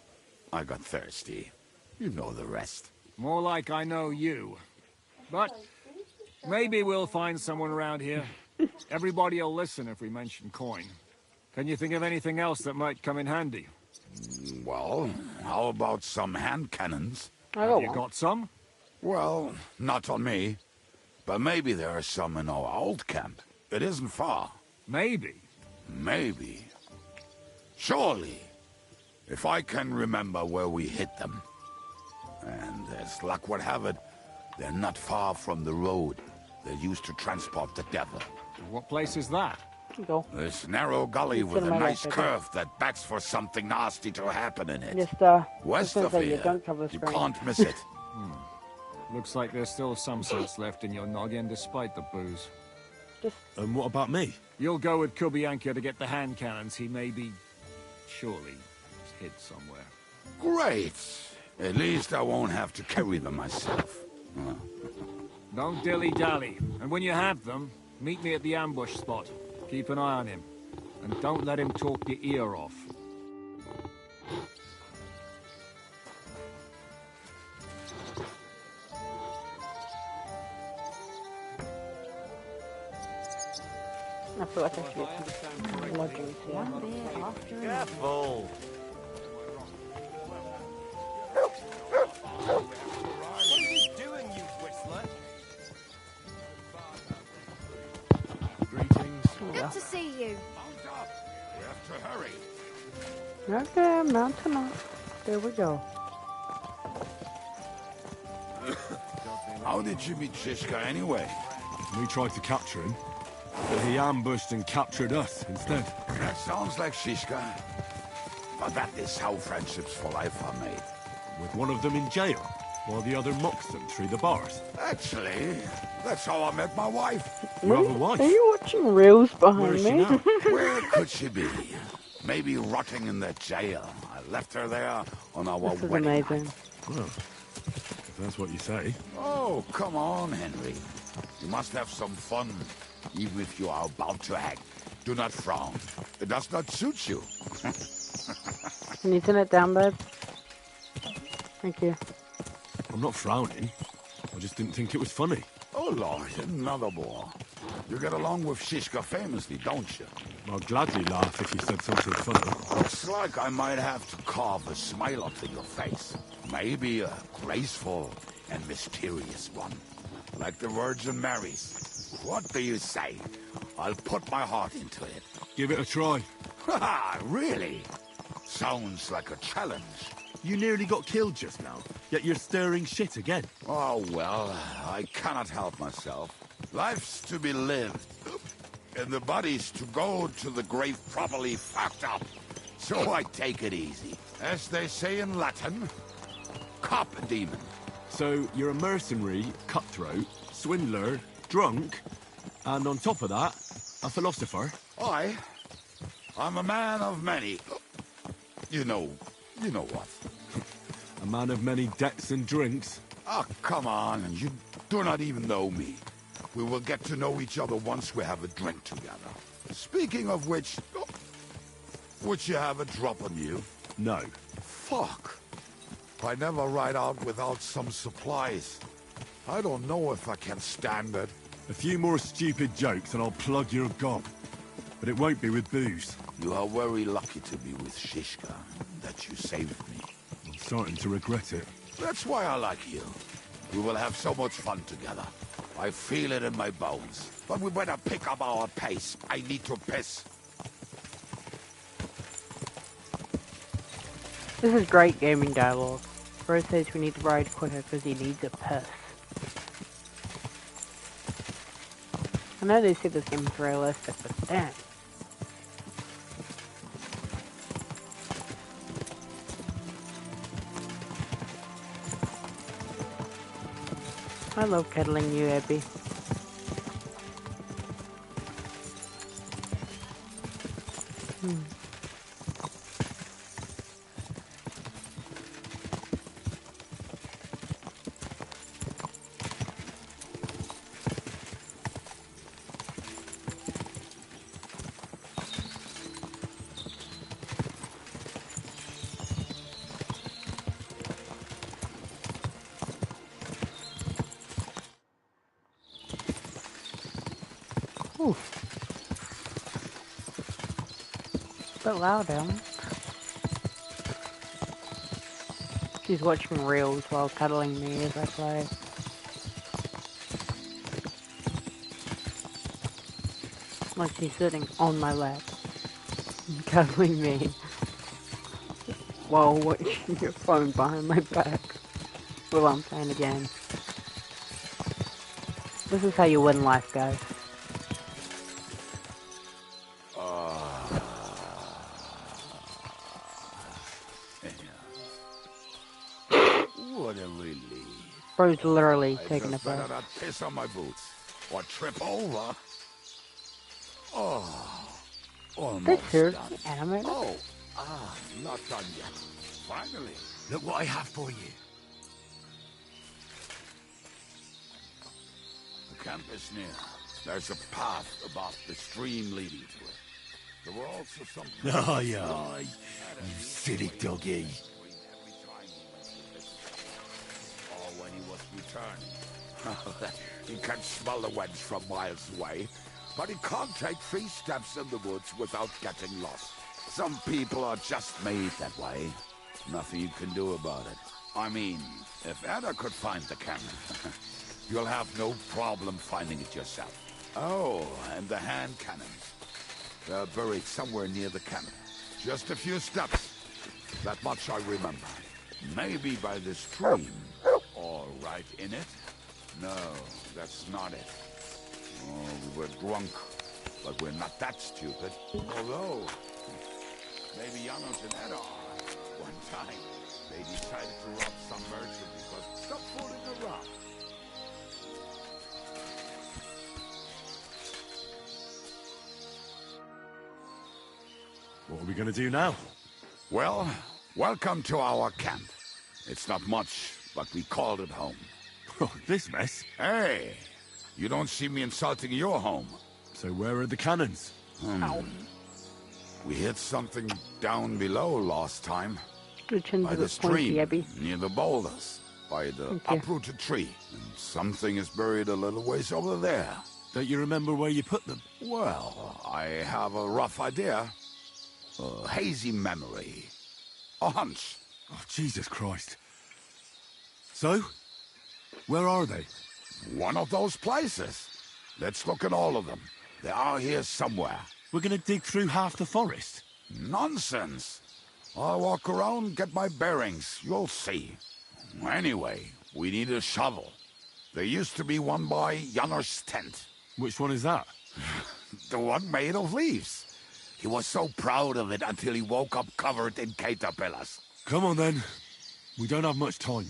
I got thirsty. You know the rest. More like I know you. But maybe we'll find someone around here. Everybody will listen if we mention coin. Can you think of anything else that might come in handy? Well, how about some hand cannons? Have you got some? Well, not on me. But maybe there are some in our old camp. It isn't far. Maybe? Maybe. Surely. If I can remember where we hid them. And as luck would have it, they're not far from the road they used to transport the devil. What place is that? This narrow gully It's with in a my nice left, curve that backs for something nasty to happen in it. Just, West of you here, don't cover the you screen. can't miss it. Looks like there's still some sense left in your noggin despite the booze. And what about me? You'll go with Kubianka to get the hand cannons. He may be... surely hid somewhere. Great. At least I won't have to carry them myself. Don't dilly-dally. And when you have them, meet me at the ambush spot. Keep an eye on him. And don't let him talk your ear off. I feel like I should get some lodgings here. Careful! What are you doing, you whistler? Greetings. Good to see you. We have to hurry. Okay, I'm mounting up. There we go. How did you meet Shishka anyway? We tried to capture him, but he ambushed and captured us instead. That sounds like Shishka. But that is how friendships for life are made. With one of them in jail, while the other mocks them through the bars. Actually, that's how I met my wife. You have a wife? Are you watching reels Where behind is she me? now? Where could she be? Maybe rotting in the jail. I left her there on our This is wedding amazing. night. Well, if that's what you say. Oh, come on, Henry. You must have some fun, even if you are about to act. Do not frown. It does not suit you. Can you turn it down, babe? Thank you. I'm not frowning. I just didn't think it was funny. Oh, Lord, another bore. You get along with Shishka famously, don't you? I'd gladly laugh if you said something funny. Looks like I might have to carve a smile onto your face. Maybe a graceful and mysterious one. Like the Virgin Mary's. What do you say? I'll put my heart into it. Give it a try. Ha! Really? Sounds like a challenge. You nearly got killed just now, yet you're stirring shit again. Oh, well, I cannot help myself. Life's to be lived, and the body's to go to the grave properly fucked up. So I take it easy. As they say in Latin, cop a demon. So you're a mercenary, cutthroat, swindler, drunk, and on top of that, a philosopher? I'm a man of many... You know what. A man of many debts and drinks? Oh, come on, you do not even know me. We will get to know each other once we have a drink together. Speaking of which, would you have a drop on you? No. Fuck. I never ride out without some supplies. I don't know if I can stand it. A few more stupid jokes and I'll plug your gob. But it won't be with booze. You are very lucky to be with Shishka, that you saved me. I'm starting to regret it. That's why I like you. We will have so much fun together. I feel it in my bones. But we better pick up our pace. I need to piss. This is great gaming dialogue. Rose says we need to ride quicker because he needs a piss. I know they say this game is realistic, but damn. I love cuddling you, Abby. Ooh. A bit loud, Ellen. She's watching reels while cuddling me as I play. Like she's sitting on my lap, cuddling me, while watching your phone behind my back while I'm playing a game. This is how you win life, guys. What a relief. Bro's literally I taking a just better bath. not piss on my boots or trip over. Oh, almost This here's done. animated. Oh, not done yet. Finally. Look what I have for you. The camp is near. There's a path above the stream leading to it. There were also some... Aye, aye. You silly doggy. Or when he was returning. He can smell the wench from miles away, but he can't take 3 steps in the woods without getting lost. Some people are just made that way. Nothing you can do about it. I mean, if Ada could find the camp, you'll have no problem finding it yourself. Oh, and the hand cannons. They're buried somewhere near the camp. Just a few steps. That much I remember. Maybe by the stream. Or right in it? No, that's not it. Oh, we were drunk. But we're not that stupid. Although, maybe Janos and Eda are. One time, they decided to rob some merchant because stop fooling around. What are we going to do now? Well, welcome to our camp. It's not much, but we called it home. Oh, this mess? Hey, you don't see me insulting your home. So where are the cannons? We hit something down below last time. By the stream, near the boulders, by the uprooted tree. And something is buried a little ways over there. Don't you remember where you put them? Well, I have a rough idea. A hazy memory. A hunch. Oh, Jesus Christ. So? Where are they? One of those places. Let's look at all of them. They are here somewhere. We're gonna dig through half the forest? Nonsense. I'll walk around, get my bearings. You'll see. Anyway, we need a shovel. There used to be one by Janor's tent. Which one is that? The one made of leaves. He was so proud of it until he woke up covered in caterpillars. Come on then. We don't have much time.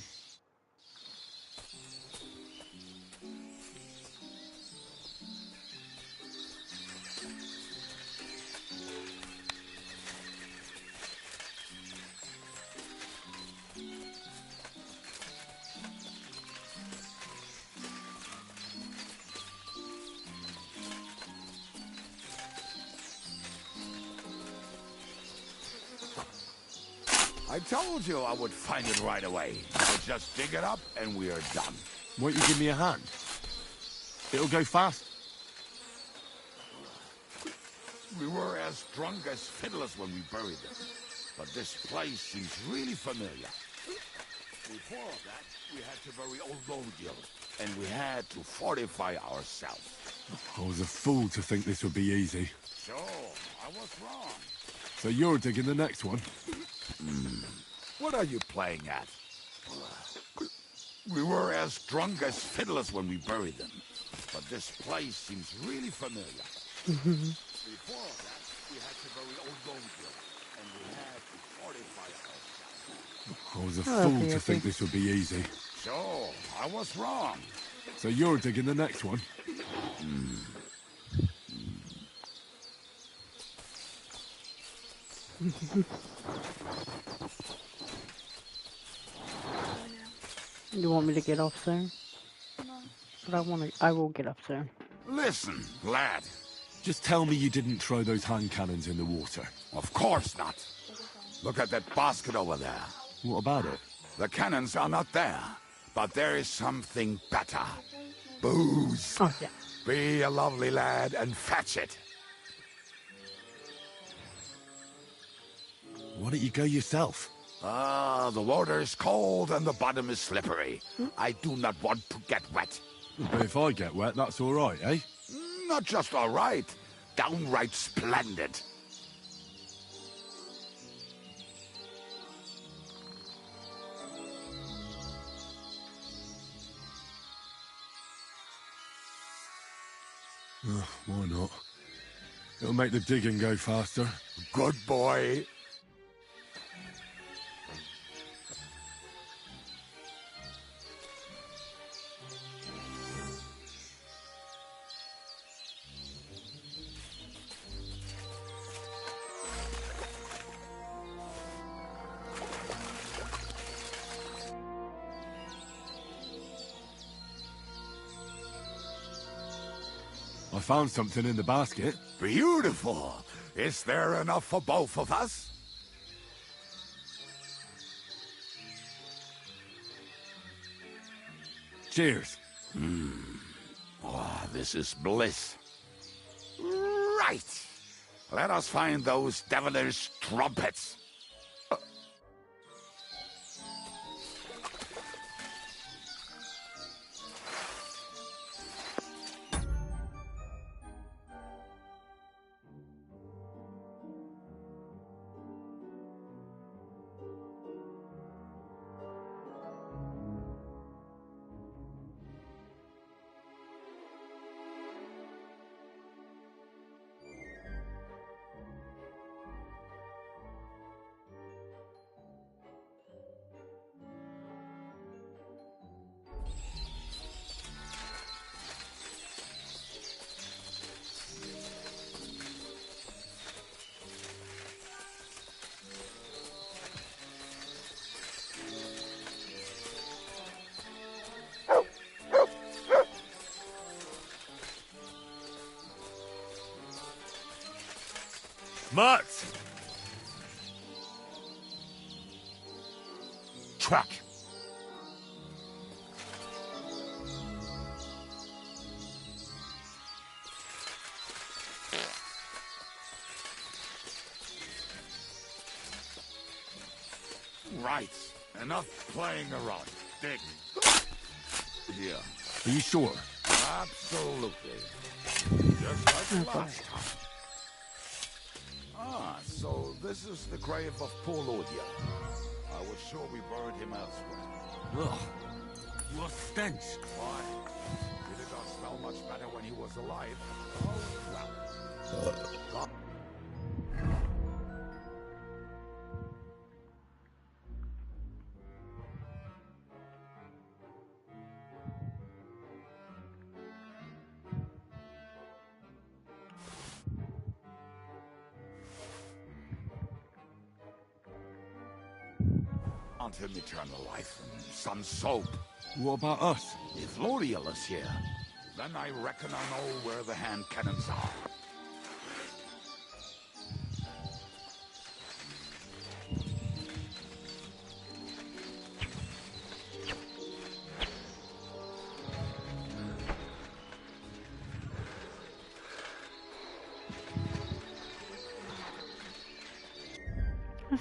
I told you I would find it right away. I'll just dig it up and we are done. Won't you give me a hand? It'll go fast. We were as drunk as fiddlers when we buried them. But this place seems really familiar. Before that, we had to bury old Lodiel, and we had to fortify ourselves. I was a fool to think this would be easy. So, I was wrong. So you're digging the next one? What are you playing at? We were as drunk as fiddlers when we buried them. But this place seems really familiar. Before that, we had to bury old Lodiel, and we had to fortify ourselves. I was a fool to think this would be easy. So, I was wrong. So you're digging the next one? You want me to get off soon? No. But I will get up soon. Listen, lad. Just tell me you didn't throw those hand cannons in the water. Of course not. Look at that basket over there. What about it? The cannons are not there, but there is something better. Booze. Oh, yeah. Be a lovely lad and fetch it. Why don't you go yourself? The water is cold and the bottom is slippery. I do not want to get wet. But if I get wet, that's all right, eh? Not just all right, downright splendid. Why not? It'll make the digging go faster. Good boy. I found something in the basket. Beautiful. Is there enough for both of us? Cheers. Oh, this is bliss. Right. Let us find those devilish trumpets. Mutts! Truck. Right. Enough playing around. Dig. Here. Are you sure? Absolutely. Just like last time. Ah, so this is the grave of poor Lodiel. I was sure we buried him elsewhere. Ugh. What stench. Why? Did it not smell much better when he was alive? Oh, well. Him eternal life and some soap. What about us? If Lodiel is here, then I reckon I know where the hand cannons are.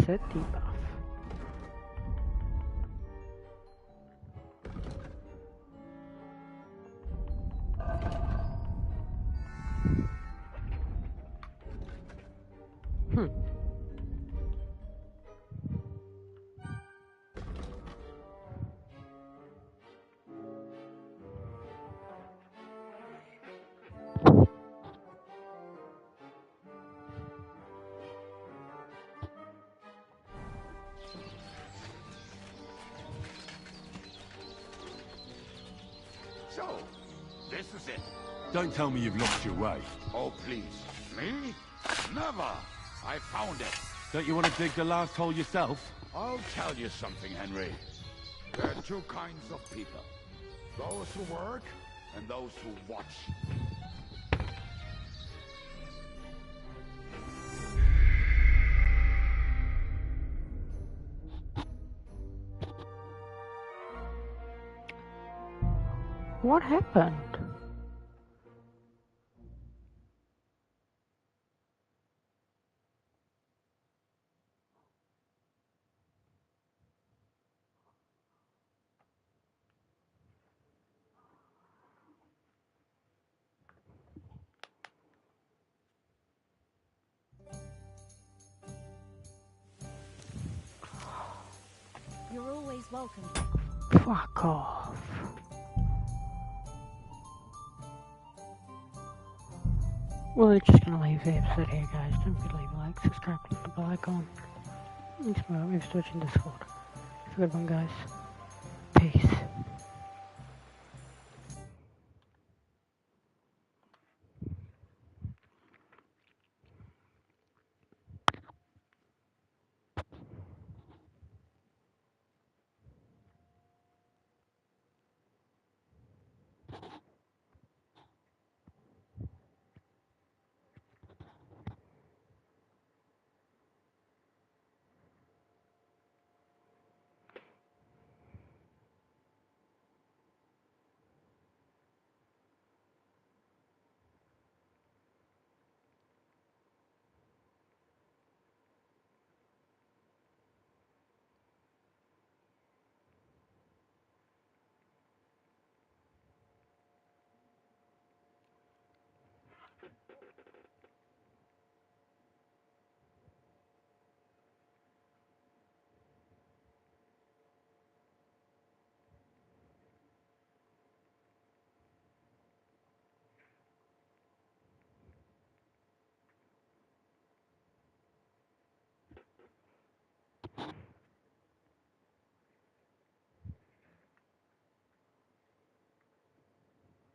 set debuff. So, this is it. Don't tell me you've lost your way. Oh, please. Me? Never. I found it. Don't you want to dig the last hole yourself? I'll tell you something, Henry. There are two kinds of people. Those who work and those who watch. What happened? You're always welcome. Fuck off. Well, we're just gonna leave the episode here, guys. Don't forget to leave a like, subscribe, click the bell icon. Thanks for watching Discord. Have a good one, guys. Peace.